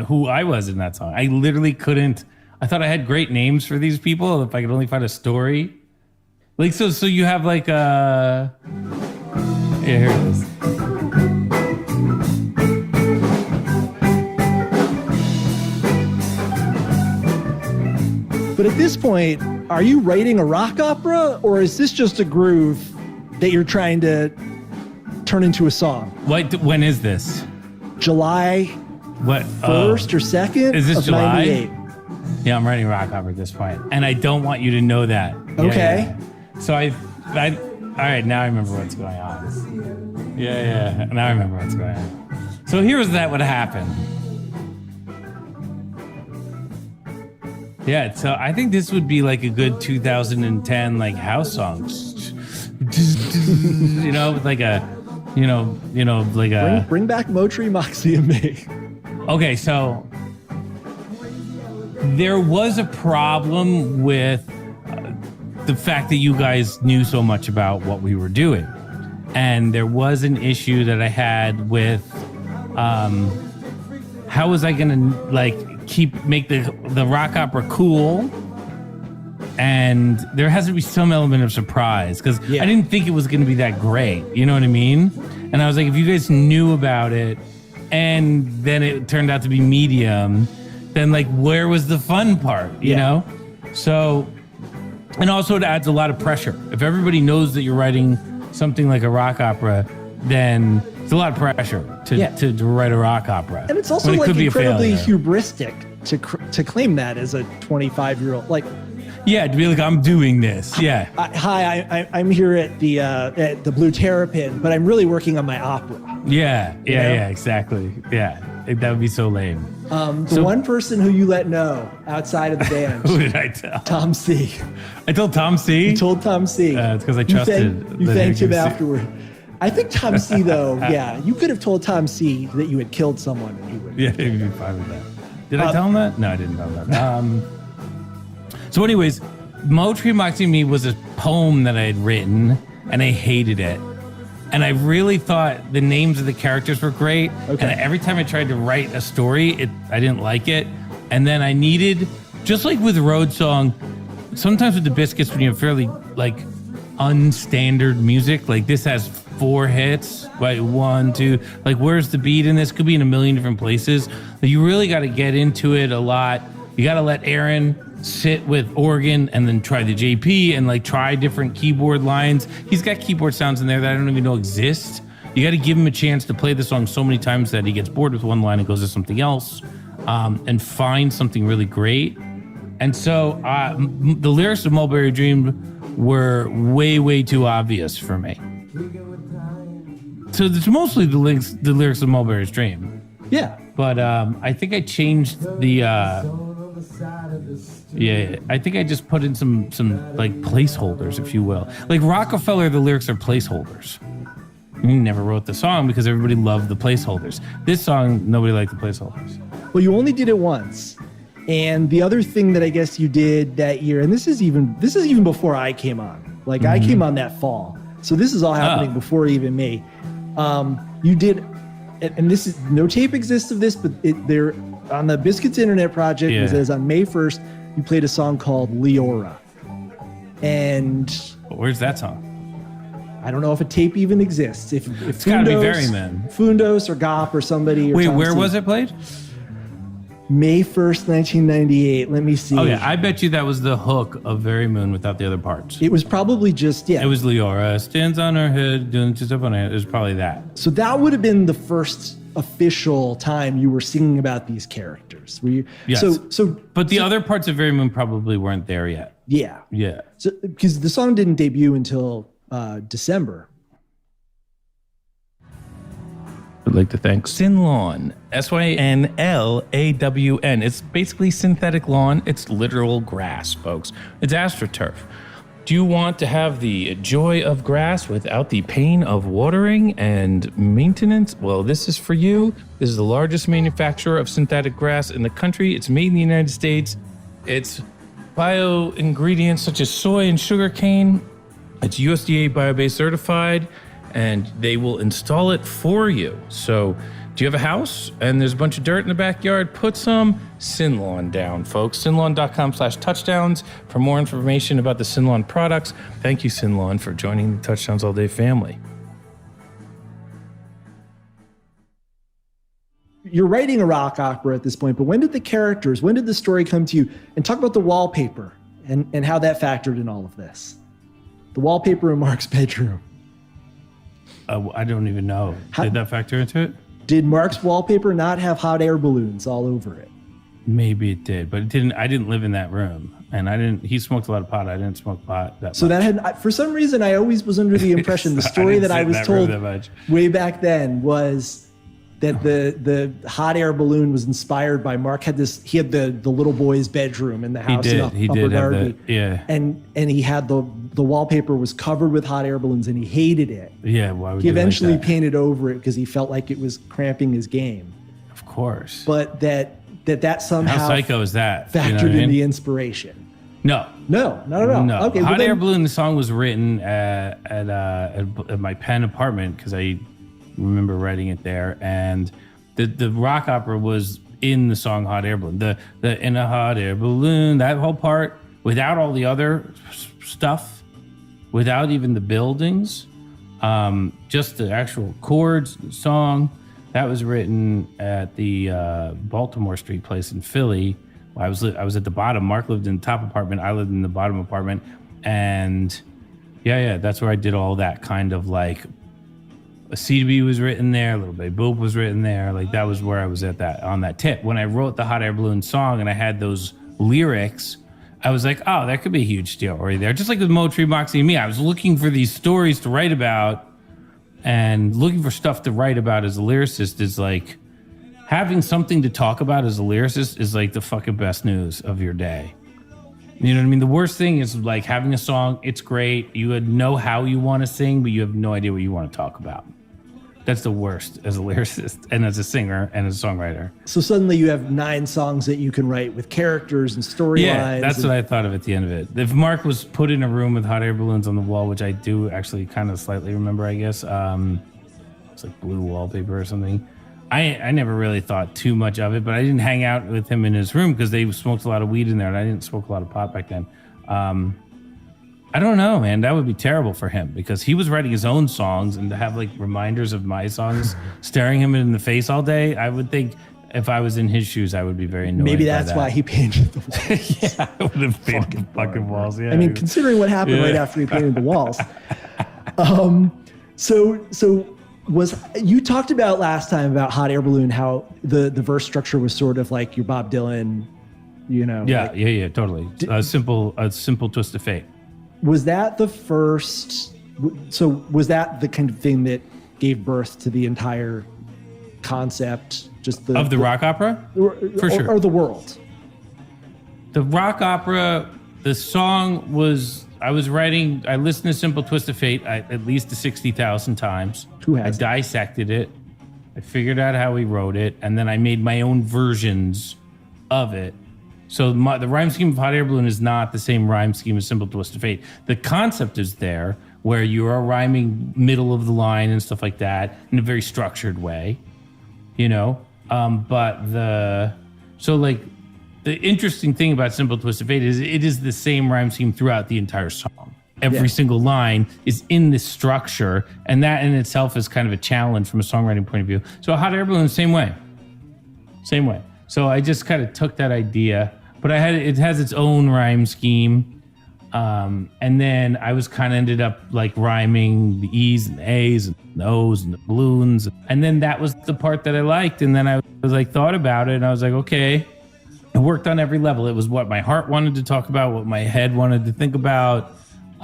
Speaker 4: who I was in that song. I literally couldn't. I thought I had great names for these people if I could only find a story. Like so you have like yeah, here it is.
Speaker 3: But at this point, are you writing a rock opera, or is this just a groove that you're trying to turn into a song?
Speaker 4: When is this?
Speaker 3: July 1st or 2nd
Speaker 4: is this
Speaker 3: of
Speaker 4: July?
Speaker 3: 98.
Speaker 4: Yeah, I'm writing rock opera at this point. And I don't want you to know that.
Speaker 3: Okay.
Speaker 4: Yeah. So I all right, now I remember what's going on. Yeah. Now I remember what's going on. So here's that what happened. Yeah, so I think this would be like a good 2010 like house song. You know, with like a like a...
Speaker 3: Bring back Motree, Moxie, and Me.
Speaker 4: Okay, so there was a problem with the fact that you guys knew so much about what we were doing. And there was an issue that I had with how was I going to like make the rock opera cool? And there has to be some element of surprise because I didn't think it was going to be that great. You know what I mean? And I was like, if you guys knew about it and then it turned out to be medium, then like, where was the fun part, you know? So, and also it adds a lot of pressure. If everybody knows that you're writing something like a rock opera, then it's a lot of pressure to write a rock opera.
Speaker 3: And it's also like incredibly hubristic to claim that as a 25-year-old. Like,
Speaker 4: yeah, to be like, I'm doing this. Yeah.
Speaker 3: Hi, I'm here at the Blue Terrapin, but I'm really working on my opera.
Speaker 4: Yeah, exactly. Yeah, that would be so lame.
Speaker 3: The one person who you let know outside of the band.
Speaker 4: Who did I tell?
Speaker 3: Tom C.
Speaker 4: I told Tom C?
Speaker 3: You told Tom C.
Speaker 4: It's because I trusted.
Speaker 3: You thanked him afterward. I think Tom C, though, you could have told Tom C that you had killed someone and he would.
Speaker 4: Yeah, he'd be fine with that. Did I tell him that? No, I didn't tell him that. So anyways, Motree, Moxie, and Me was a poem that I had written, and I hated it. And I really thought the names of the characters were great. Okay. And every time I tried to write a story, I didn't like it. And then I needed, just like with Road Song, sometimes with the Biscuits, when you have fairly like unstandard music. Like this has 4 hits, like 1, 2. Like where's the beat in this? Could be in a million different places. You really got to get into it a lot. You got to let Aaron sit with organ and then try the JP and like try different keyboard lines. He's got keyboard sounds in there that I don't even know exist. You got to give him a chance to play the song so many times that he gets bored with one line and goes to something else, and find something really great. And so the lyrics of Mulberry Dream were way, way too obvious for me. So it's mostly the lyrics of Mulberry's Dream.
Speaker 3: Yeah.
Speaker 4: But I think I changed the I think I just put in some like placeholders, if you will. Like Rockefeller, the lyrics are placeholders. He never wrote the song because everybody loved the placeholders. This song, nobody liked the placeholders.
Speaker 3: Well, you only did it once. And the other thing that I guess you did that year, and this is even before I came on. Like I came on that fall. So this is all happening before even me. You did, and this is no tape exists of this, but they're on the Biscuits Internet Project. It says on May 1st, you played a song called Leora. And
Speaker 4: where's that song?
Speaker 3: I don't know if a tape even exists. If
Speaker 4: it's got to be Berryman.
Speaker 3: Fundos or Gop or somebody. Or
Speaker 4: wait,
Speaker 3: Tom
Speaker 4: where
Speaker 3: C.
Speaker 4: was it played?
Speaker 3: May 1st, 1998. Let me see.
Speaker 4: Oh, yeah. I bet you that was the hook of Very Moon without the other parts.
Speaker 3: It was probably just,
Speaker 4: It was Leora. Stands on her head, doing just up on her head. It was probably that.
Speaker 3: So that would have been the first official time you were singing about these characters. Were you?
Speaker 4: Yes. But the other parts of Very Moon probably weren't there yet.
Speaker 3: Yeah.
Speaker 4: Yeah.
Speaker 3: So because the song didn't debut until December.
Speaker 1: I'd like to thank Synlawn, Synlawn. It's basically synthetic lawn. It's literal grass, folks. It's AstroTurf. Do you want to have the joy of grass without the pain of watering and maintenance? Well, this is for you. This is the largest manufacturer of synthetic grass in the country. It's made in the United States. It's bio ingredients such as soy and sugarcane. It's USDA bio-based certified, and they will install it for you. So do you have a house and there's a bunch of dirt in the backyard? Put some Synlawn down, folks. Synlawn.com/touchdowns for more information about the Synlawn products. Thank you, Synlawn, for joining the Touchdowns All Day family.
Speaker 3: You're writing a rock opera at this point, but when did the story come to you? And talk about the wallpaper and how that factored in all of this. The wallpaper in Mark's bedroom.
Speaker 4: I don't even know. Did that factor into it?
Speaker 3: Did Mark's wallpaper not have hot air balloons all over it?
Speaker 4: Maybe it did, but it didn't. I didn't live in that room, and I didn't. He smoked a lot of pot. I didn't smoke pot that much.
Speaker 3: So that had, for some reason, I always was under the impression the story that I was told way back then was that the hot air balloon was inspired by Mark had this. He had the little boy's bedroom in the house.
Speaker 4: He did have that. Yeah.
Speaker 3: And he had the wallpaper was covered with hot air balloons, and he hated it.
Speaker 4: Yeah. Why would
Speaker 3: he eventually
Speaker 4: like that?
Speaker 3: painted over it because he felt like it was cramping his game.
Speaker 4: Of course.
Speaker 3: But that somehow
Speaker 4: how psycho is that?
Speaker 3: Factored in the inspiration.
Speaker 4: No,
Speaker 3: not at all.
Speaker 4: No.
Speaker 3: Okay,
Speaker 4: Hot Air Balloon. The song was written at my Penn apartment because I remember writing it there, and the rock opera was in the song Hot Air Balloon. The in a hot air balloon, that whole part without all the other stuff, without even the buildings, just the actual chords, the song. That was written at the Baltimore Street place in Philly. I was at the bottom. Mark lived in the top apartment. I lived in the bottom apartment, and yeah, that's where I did all that kind of like. A CDB was written there, Little Baby Boop was written there. Like that was where I was at on that tip. When I wrote the Hot Air Balloon song and I had those lyrics, I was like, oh, that could be a huge story there. Just like with Motree, Moxie, and me, I was looking for these stories to write about, and looking for stuff to write about as a lyricist is like having something to talk about as a lyricist is like the fucking best news of your day. You know what I mean? The worst thing is like having a song, it's great. You know how you want to sing, but you have no idea what you want to talk about. That's the worst as a lyricist and as a singer and as a songwriter.
Speaker 3: So suddenly you have 9 songs that you can write with characters and storylines.
Speaker 4: Yeah, that's what I thought of at the end of it. If Mark was put in a room with hot air balloons on the wall, which I do actually kind of slightly remember, I guess. It's like blue wallpaper or something. I never really thought too much of it, but I didn't hang out with him in his room because they smoked a lot of weed in there, and I didn't smoke a lot of pot back then. I I don't know, man. That would be terrible for him because he was writing his own songs, and to have like reminders of my songs staring him in the face all day, I would think if I was in his shoes, I would be very annoyed.
Speaker 3: Maybe that's why he painted the walls.
Speaker 4: Yeah, I would have painted the fucking walls. Yeah.
Speaker 3: I mean, considering what happened right after he painted the walls. So was you talked about last time about Hot Air Balloon, how the verse structure was sort of like your Bob Dylan,
Speaker 4: Yeah, totally. A simple twist of fate.
Speaker 3: Was that the first? So was that the kind of thing that gave birth to the entire concept? Just
Speaker 4: of the rock opera, for sure,
Speaker 3: or the world.
Speaker 4: The rock opera. The song was. I listened to Simple Twist of Fate at least 60,000 times. I dissected it. I figured out how he wrote it, and then I made my own versions of it. So the rhyme scheme of Hot Air Balloon is not the same rhyme scheme as Simple Twist of Fate. The concept is there, where you are rhyming middle of the line and stuff like that in a very structured way, But the interesting thing about Simple Twist of Fate is it is the same rhyme scheme throughout the entire song. Every single line is in this structure, and that in itself is kind of a challenge from a songwriting point of view. So Hot Air Balloon, same way. So I just kind of took that idea, but it has its own rhyme scheme. And then I was kind of ended up like rhyming the E's and the A's and the O's and the balloons. And then that was the part that I liked. And then I was like, thought about it, and I was like, okay. I worked on every level. It was what my heart wanted to talk about, what my head wanted to think about.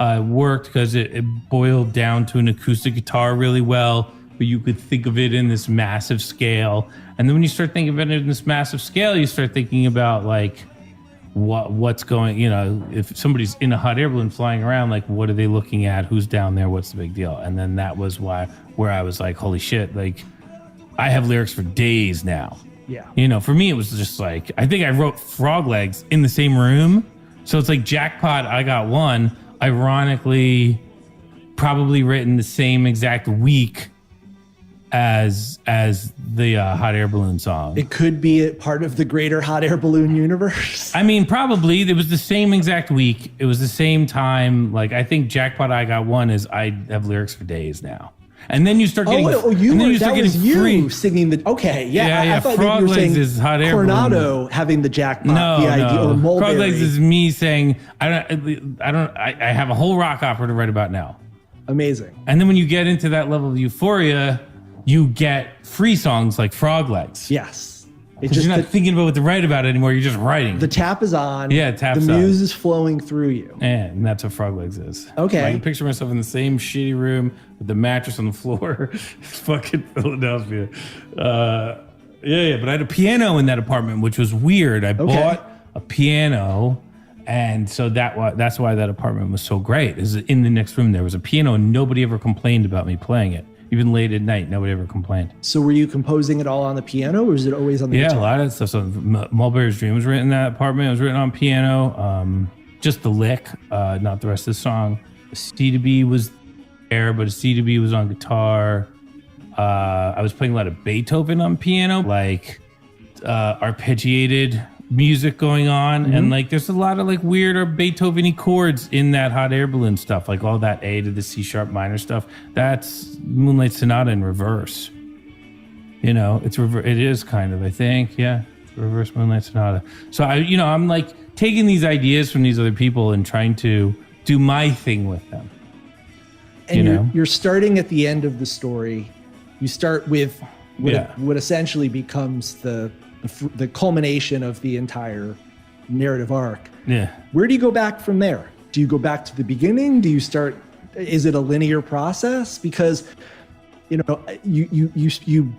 Speaker 4: Worked because it boiled down to an acoustic guitar really well, but you could think of it in this massive scale. And then when you start thinking of it in this massive scale, you start thinking about like what's going, if somebody's in a hot air balloon flying around, like what are they looking at? Who's down there? What's the big deal? And then that was where I was like, holy shit, like I have lyrics for days now.
Speaker 3: Yeah.
Speaker 4: For me, it was just like, I think I wrote Frog Legs in the same room. So it's like jackpot, I got one. Ironically, probably written the same exact week as the Hot Air Balloon song.
Speaker 3: It could be a part of the greater Hot Air Balloon universe.
Speaker 4: I mean, probably. It was the same exact week. It was the same time. Like, I think Jackpot I Got One is I have lyrics for days now. And then you start getting...
Speaker 3: that was you singing the... Okay, yeah. I thought
Speaker 4: Frog
Speaker 3: you were
Speaker 4: Legs
Speaker 3: saying
Speaker 4: is Hot Air
Speaker 3: Coronado
Speaker 4: Balloon.
Speaker 3: having the jackpot,
Speaker 4: No.
Speaker 3: or Mulberry.
Speaker 4: Frog Legs is me saying, I have a whole rock opera to write about now.
Speaker 3: Amazing.
Speaker 4: And then when you get into that level of euphoria, you get free songs like Frog Legs.
Speaker 3: Yes.
Speaker 4: Because you're not thinking about what to write about anymore. You're just writing.
Speaker 3: The tap is on.
Speaker 4: Yeah, tap's
Speaker 3: the
Speaker 4: on.
Speaker 3: muse is flowing through you.
Speaker 4: And that's what Frog Legs is.
Speaker 3: Okay.
Speaker 4: I can picture myself in the same shitty room with the mattress on the floor. Fucking Philadelphia. But I had a piano in that apartment, which was weird. I bought a piano, and so that's why that apartment was so great. Is in the next room there was a piano, and nobody ever complained about me playing it. Even late at night, nobody ever complained.
Speaker 3: So were you composing it all on the piano, or was it always on the guitar?
Speaker 4: Yeah, a lot of stuff. So Mulberry's Dream was written in that apartment. It was written on piano. Just the lick, not the rest of the song. C to B was there, but C to B was on guitar. I was playing a lot of Beethoven on piano, like arpeggiated music going on, and like there's a lot of like weird Beethoven-y chords in that Hot Air Balloon stuff, like all that A to the C sharp minor stuff. That's Moonlight Sonata in reverse. It is kind of, I think, it's reverse Moonlight Sonata. So I'm like taking these ideas from these other people and trying to do my thing with them.
Speaker 3: And you're starting at the end of the story. You start with what essentially becomes the culmination of the entire narrative arc.
Speaker 4: Yeah.
Speaker 3: Where do you go back from there? Do you go back to the beginning? Do you start? Is it a linear process? Because you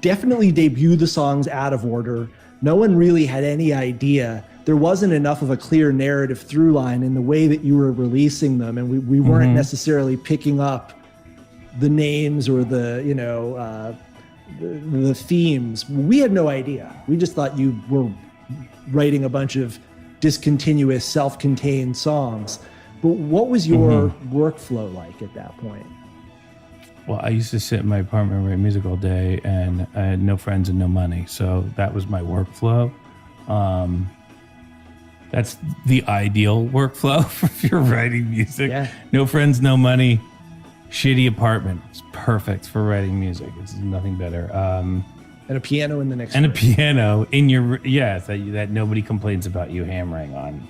Speaker 3: definitely debut the songs out of order. No one really had any idea. There wasn't enough of a clear narrative through line in the way that you were releasing them, and we weren't necessarily picking up the names or the themes. We had no idea. We just thought you were writing a bunch of discontinuous, self-contained songs. But what was your workflow like at that point?
Speaker 4: Well, I used to sit in my apartment and write music all day, and I had no friends and no money. So that was my workflow. That's the ideal workflow if you're writing music.
Speaker 3: Yeah.
Speaker 4: No friends, no money, shitty apartment. It's perfect for writing music. It's nothing better.
Speaker 3: And a piano in the next
Speaker 4: and
Speaker 3: room.
Speaker 4: a piano in your that nobody complains about you hammering on.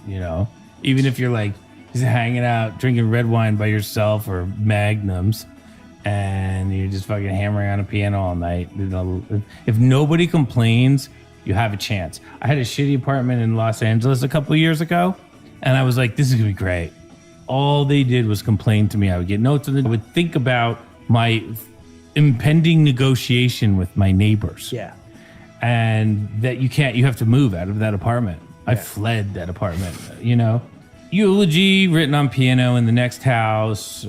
Speaker 4: You know, even if you're like just hanging out drinking red wine by yourself or magnums, and you're just fucking hammering on a piano all night. You know, if nobody complains, you have a chance. I had a shitty apartment in Los Angeles a couple of years ago, and I was like, this is gonna be great. All they did was complain to me. I would get notes, and I would think about my impending negotiation with my neighbors.
Speaker 3: Yeah.
Speaker 4: And that you have to move out of that apartment. I fled that apartment, you know. Eulogy written on piano in the next house.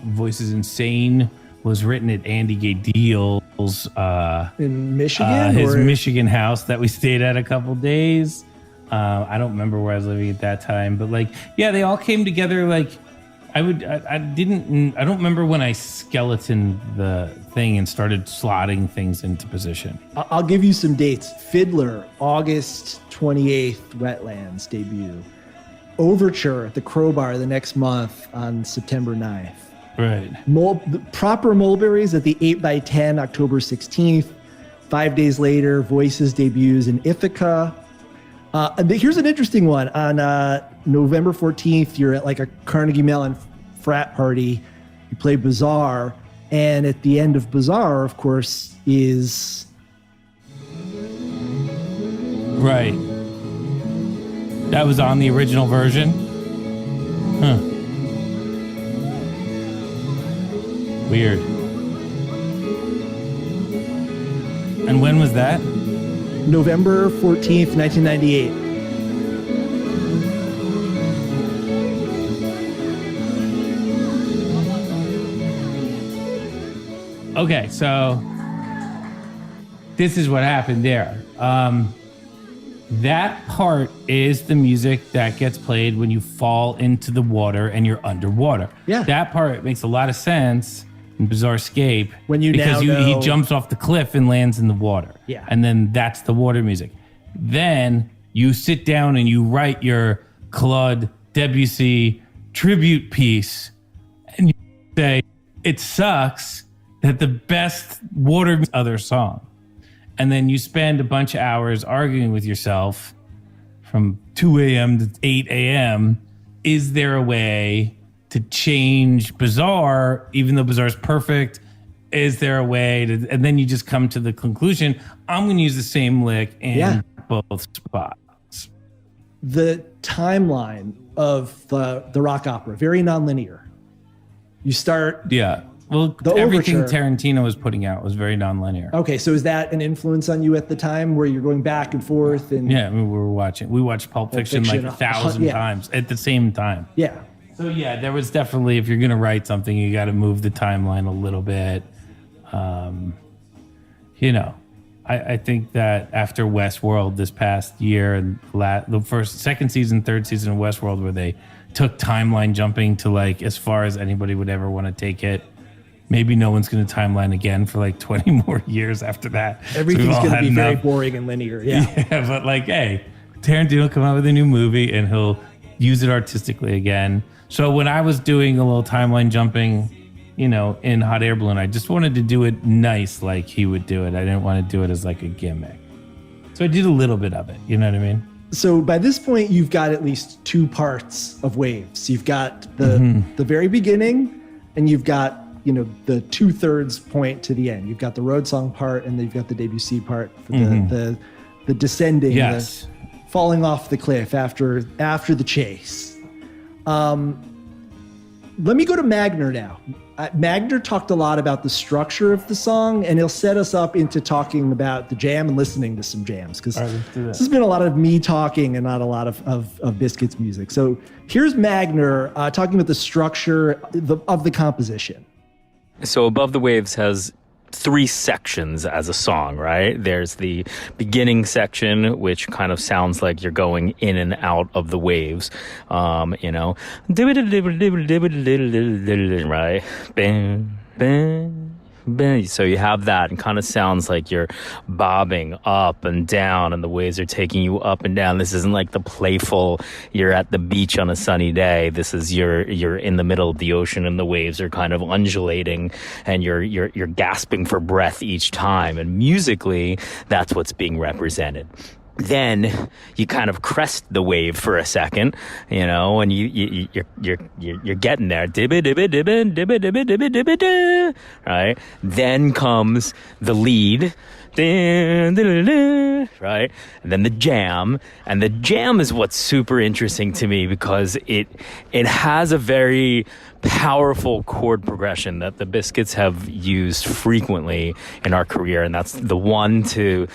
Speaker 4: Voices Insane was written at Andy Gadiel's
Speaker 3: in Michigan,
Speaker 4: his Michigan house that we stayed at a couple days. I don't remember where I was living at that time, but like, yeah, they all came together. Like, I don't remember when I skeletoned the thing and started slotting things into position.
Speaker 3: I'll give you some dates. Fiddler, August 28th, Wetlands debut. Overture at the Crowbar the next month on September 9th.
Speaker 4: Right.
Speaker 3: The proper Mulberries at the 8x10, October 16th. 5 days later, Voices debuts in Ithaca. Here's an interesting one. On November 14th, you're at like a Carnegie Mellon frat party. You play Bazaar. And at the end of Bazaar, of course, is...
Speaker 4: Right. That was on the original version? Huh. Weird. And when was that?
Speaker 3: November 14th, 1998.
Speaker 4: Okay, so this is what happened there. That part is the music that gets played when you fall into the water and you're underwater.
Speaker 3: Yeah.
Speaker 4: That part makes a lot of sense in Bizarre Escape
Speaker 3: when you
Speaker 4: because
Speaker 3: now know...
Speaker 4: he jumps off the cliff and lands in the water.
Speaker 3: Yeah.
Speaker 4: And then that's the water music. Then you sit down and you write your Claude Debussy tribute piece and you say, it sucks that the best water other song. And then you spend a bunch of hours arguing with yourself from 2 a.m. to 8 a.m. Is there a way to change Bizarre, even though Bizarre is perfect? Is there a way to, and then you just come to the conclusion, I'm going to use the same lick in both spots.
Speaker 3: The timeline of the rock opera, very nonlinear. You start...
Speaker 4: Yeah. Well, everything Tarantino was putting out was very nonlinear.
Speaker 3: Okay, so is that an influence on you at the time where you're going back and forth? And
Speaker 4: yeah, I mean, we watched Pulp Fiction like 1,000 times at the same time.
Speaker 3: Yeah.
Speaker 4: So yeah, there was definitely, if you're going to write something, you got to move the timeline a little bit. You know, I think that after Westworld this past year and the second season, third season of Westworld, where they took timeline jumping to like as far as anybody would ever want to take it. Maybe no one's going to timeline again for like 20 more years after that.
Speaker 3: Everything's going to be very boring and linear. Yeah.
Speaker 4: Yeah, but like, hey, Tarantino will come out with a new movie and he'll use it artistically again. So when I was doing a little timeline jumping, you know, in Hot Air Balloon, I just wanted to do it nice like he would do it. I didn't want to do it as like a gimmick. So I did a little bit of it. You know what I mean?
Speaker 3: So by this point, you've got at least two parts of Waves. You've got the very beginning and you've got, you know, the 2/3 point to the end. You've got the road song part, and then you've got the Debussy part for the descending, the falling off the cliff after the chase. Let me go to Magner now. Magner talked a lot about the structure of the song, and he'll set us up into talking about the jam and listening to some jams, because this has been a lot of me talking and not a lot of Biscuit's music. So here's Magner talking about the structure of the composition.
Speaker 7: So Above the Waves has 3 sections as a song, right? There's the beginning section, which kind of sounds like you're going in and out of the waves, you know, right? So you have that, and kind of sounds like you're bobbing up and down, and the waves are taking you up and down. This isn't like the playful, you're at the beach on a sunny day. This is you're in the middle of the ocean, and the waves are kind of undulating, and you're gasping for breath each time. And musically, that's what's being represented. Then you kind of crest the wave for a second, you know, and you're getting there. Dibba dibba dibba dibba dibba dibba dibba da, right? Then comes the lead. Right? And then the jam. And the jam is what's super interesting to me because it has a very powerful chord progression that the Biscuits have used frequently in our career, and that's the 1 to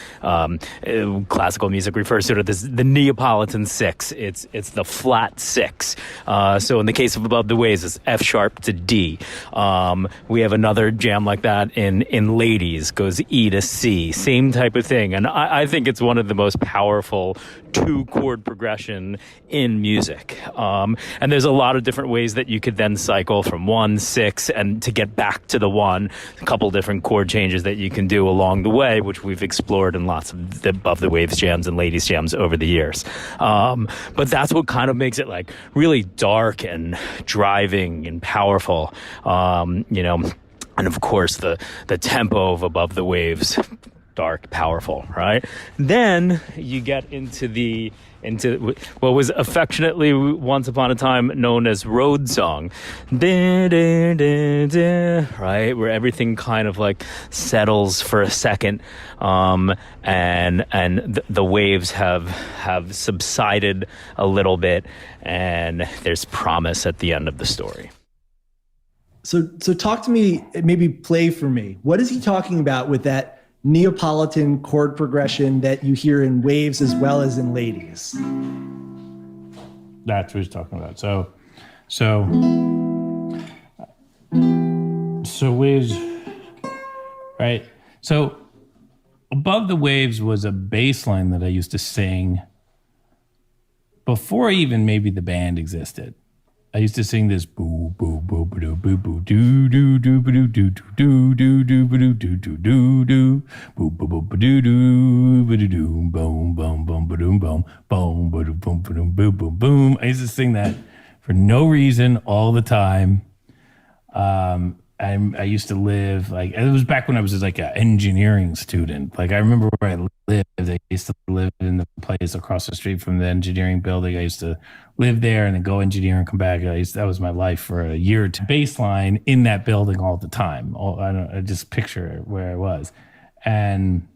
Speaker 7: classical music refers to it as the Neapolitan 6. It's the flat 6. So in the case of Above the Waves, it's F sharp to D. We have another jam like that in Ladies, goes E to C, same type of thing. And I think it's one of the most powerful 2-chord progression in music. And there's a lot of different ways that you could then cycle from 1, 6, and to get back to the 1, a couple different chord changes that you can do along the way, which we've explored in lots of the Above the Waves jams and Ladies jams over the years. But that's what kind of makes it like really dark and driving and powerful, you know. And of course, the tempo of Above the Waves, dark, powerful, right? Then you get into what was affectionately once upon a time known as road song, right? Where everything kind of like settles for a second, and the waves have subsided a little bit, and there's promise at the end of the story.
Speaker 3: So talk to me, maybe play for me. What is he talking about with that Neapolitan chord progression that you hear in Waves as well as in Ladies?
Speaker 4: That's what he's talking about. So Waves, right? So Above the Waves was a bass line that I used to sing before even maybe the band existed. I used to sing this boo boo boo boo boo boo doo doo doo doo doo doo doo doo doo doo doo doo doo boo boo boo doo doo doo doo boom boom boom boom boom boom boom boom boom boom boom. I used to sing that for no reason all the time. I used to live like it was back when I was like an engineering student. Like I remember where I lived. I used to live in the place across the street from the engineering building. I used to live there and then go engineer and come back. That was my life for a year or two. Baseline in that building all the time. I just picture where I was, and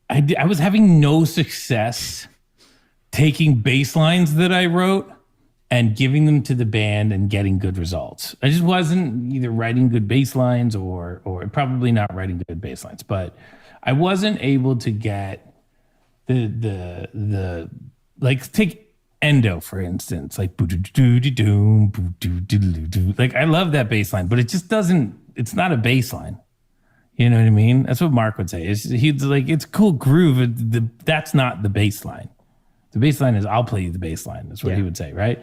Speaker 4: I was having no success taking bass lines that I wrote and giving them to the band and getting good results. I just wasn't either writing good bass lines or probably not writing good bass lines, but I wasn't able to get the like take Endo, for instance, like like I love that bass line, but it just doesn't, it's not a bass line. You know what I mean? That's what Mark would say. He's like, it's cool groove. That's not the bass line. The bass line is, I'll play you the bass line. That's what he would say, right?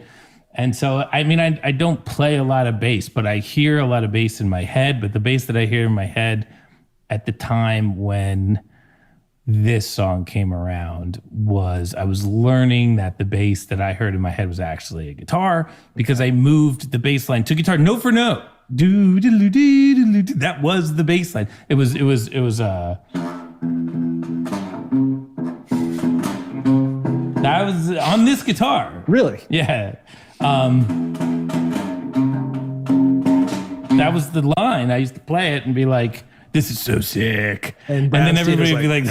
Speaker 4: And so, I mean, I don't play a lot of bass, but I hear a lot of bass in my head. But the bass that I hear in my head at the time when this song came around was I was learning that the bass that I heard in my head was actually a guitar because I moved the bass line to guitar note for note. That was the bass line. It was that was on this guitar.
Speaker 3: Really?
Speaker 4: Yeah. That was the line. I used to play it and be like, this is so sick. And then everybody would be like,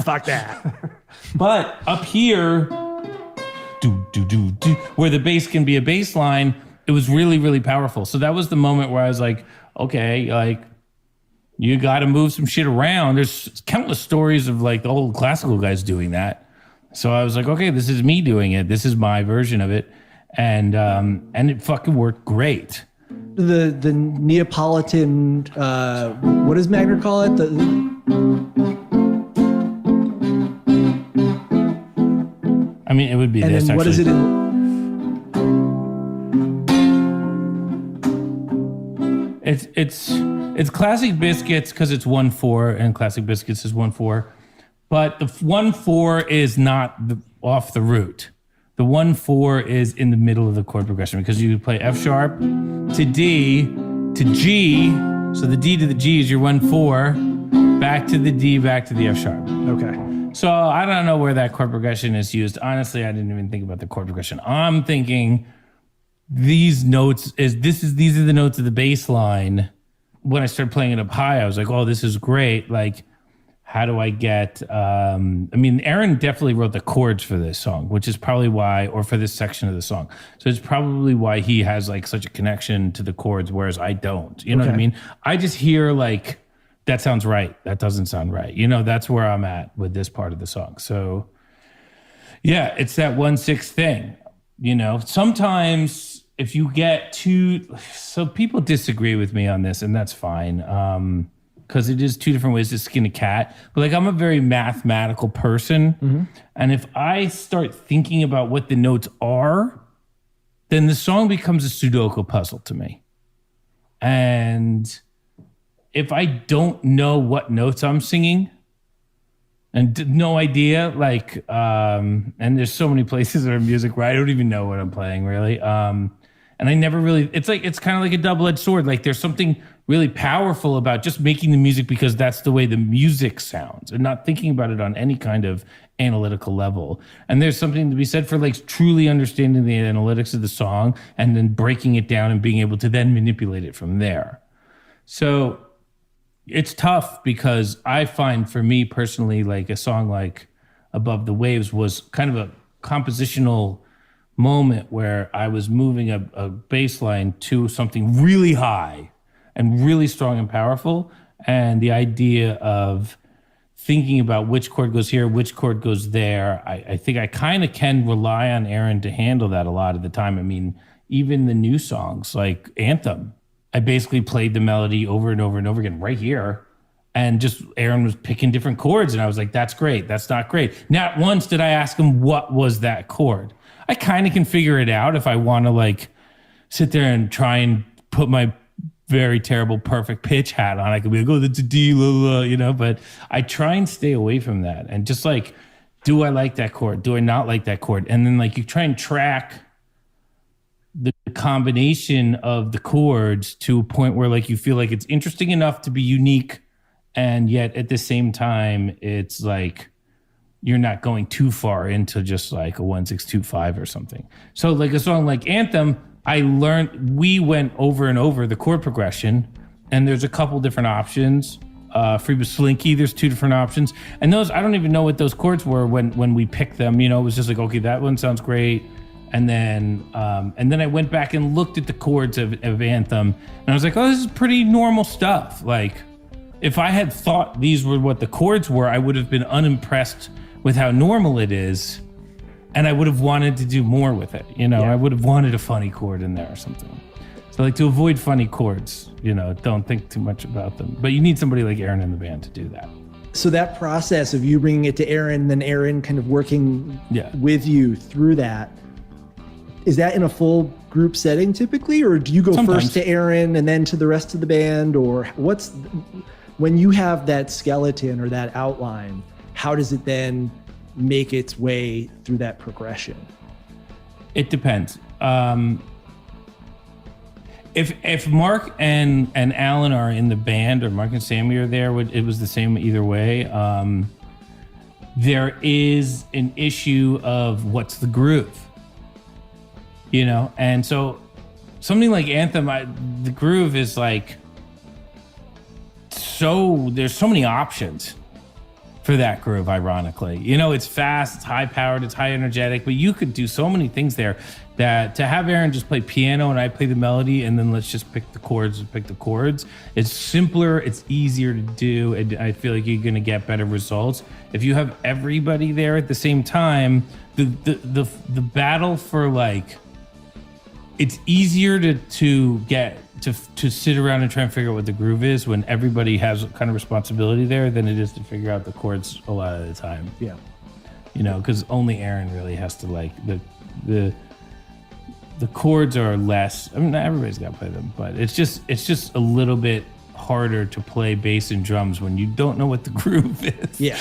Speaker 3: fuck that.
Speaker 4: But up here, where the bass can be a bass line, it was really, really powerful. So that was the moment where I was like, okay, like, you got to move some shit around. There's countless stories of like the old classical guys doing that. So I was like, okay, this is me doing it. This is my version of it. And it fucking worked great.
Speaker 3: The Neapolitan, what does Magner call it?
Speaker 4: I mean, it would be
Speaker 3: and
Speaker 4: this,
Speaker 3: then what
Speaker 4: actually.
Speaker 3: is it in?
Speaker 4: It's Classic Biscuits because it's 1/4 and Classic Biscuits is 1/4. But the 1/4 is not off the root. The 1/4 is in the middle of the chord progression because you play F sharp to D to G. So the D to the G is your 1/4, back to the D, back to the F sharp.
Speaker 3: Okay.
Speaker 4: So I don't know where that chord progression is used. Honestly, I didn't even think about the chord progression. I'm thinking these notes these are the notes of the bass line. When I started playing it up high, I was like, oh, this is great. Like, how do I get, Aaron definitely wrote the chords for this song, which is probably why, or for this section of the song. So it's probably why he has like such a connection to the chords, whereas I don't, you know what I mean? I just hear like, that sounds right. That doesn't sound right. You know, that's where I'm at with this part of the song. So yeah, it's that 1/6 thing, you know, sometimes if you get so people disagree with me on this and that's fine. Because it is two different ways to skin a cat. But like, I'm a very mathematical person. Mm-hmm. And if I start thinking about what the notes are, then the song becomes a Sudoku puzzle to me. And if I don't know what notes I'm singing and no idea, like, and there's so many places in our music where I don't even know what I'm playing really. And I never really, it's kind of like a double-edged sword. Like there's something really powerful about just making the music because that's the way the music sounds and not thinking about it on any kind of analytical level. And there's something to be said for like truly understanding the analytics of the song and then breaking it down and being able to then manipulate it from there. So it's tough because I find for me personally, like a song like Above the Waves was kind of a compositional moment where I was moving a bass line to something really high and really strong and powerful. And the idea of thinking about which chord goes here, which chord goes there, I think I kind of can rely on Aaron to handle that a lot of the time. I mean, even the new songs like Anthem, I basically played the melody over and over and over again right here. And just Aaron was picking different chords. And I was like, that's great. That's not great. Not once did I ask him what was that chord. I kind of can figure it out if I want to like sit there and try and put my very terrible perfect pitch hat on. I could be like, oh, that's a D, la, la, you know, but I try and stay away from that. And just like, do I like that chord? Do I not like that chord? And then like you try and track the combination of the chords to a point where like you feel like it's interesting enough to be unique. And yet at the same time, it's like, you're not going too far into just like a 1/6-2/5 or something. So like a song like Anthem, we went over and over the chord progression and there's a couple different options. Free Slinky, there's two different options. And those, I don't even know what those chords were when we picked them. You know, it was just like, okay, that one sounds great. And then I went back and looked at the chords of Anthem and I was like, oh, this is pretty normal stuff. Like if I had thought these were what the chords were, I would have been unimpressed with how normal it is, and I would have wanted to do more with it. You know, I would have wanted a funny chord in there or something. So like to avoid funny chords, you know, don't think too much about them. But you need somebody like Aaron in the band to do that.
Speaker 3: So that process of you bringing it to Aaron, then Aaron kind of working with you through that, is that in a full group setting typically, or do you go
Speaker 4: Sometimes.
Speaker 3: first to Aaron and then to the rest of the band, or when you have that skeleton or that outline, how does it then make its way through that progression?
Speaker 4: It depends. If Mark and Alan are in the band, or Mark and Sammy are there, it was the same either way. There is an issue of what's the groove, you know? And so something like Anthem, the groove is like, there's so many options for that groove, ironically. You know, it's fast, it's high powered, it's high energetic, but you could do so many things there that to have Aaron just play piano and I play the melody and then let's just pick the chords, it's simpler, it's easier to do, and I feel like you're gonna get better results. If you have everybody there at the same time, the battle for like, it's easier to sit around and try and figure out what the groove is when everybody has kind of responsibility there than it is to figure out the chords a lot of the time.
Speaker 3: Yeah.
Speaker 4: You know, because only Aaron really has to like the chords are less. I mean, not everybody's got to play them, but it's just a little bit harder to play bass and drums when you don't know what the groove is.
Speaker 3: Yeah.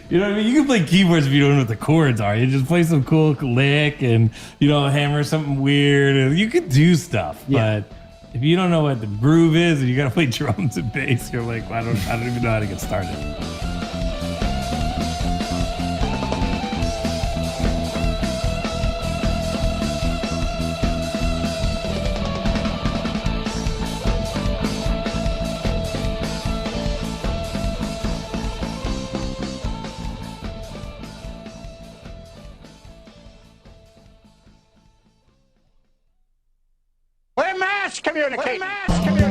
Speaker 4: You know what I mean? You can play keyboards if you don't know what the chords are. You just play some cool lick and, hammer something weird. And you can do stuff.
Speaker 3: Yeah.
Speaker 4: But if you don't know what the groove is and you got to play drums and bass, you're like, I don't even know how to get started.
Speaker 2: We're mass communicating. We're mass communicating.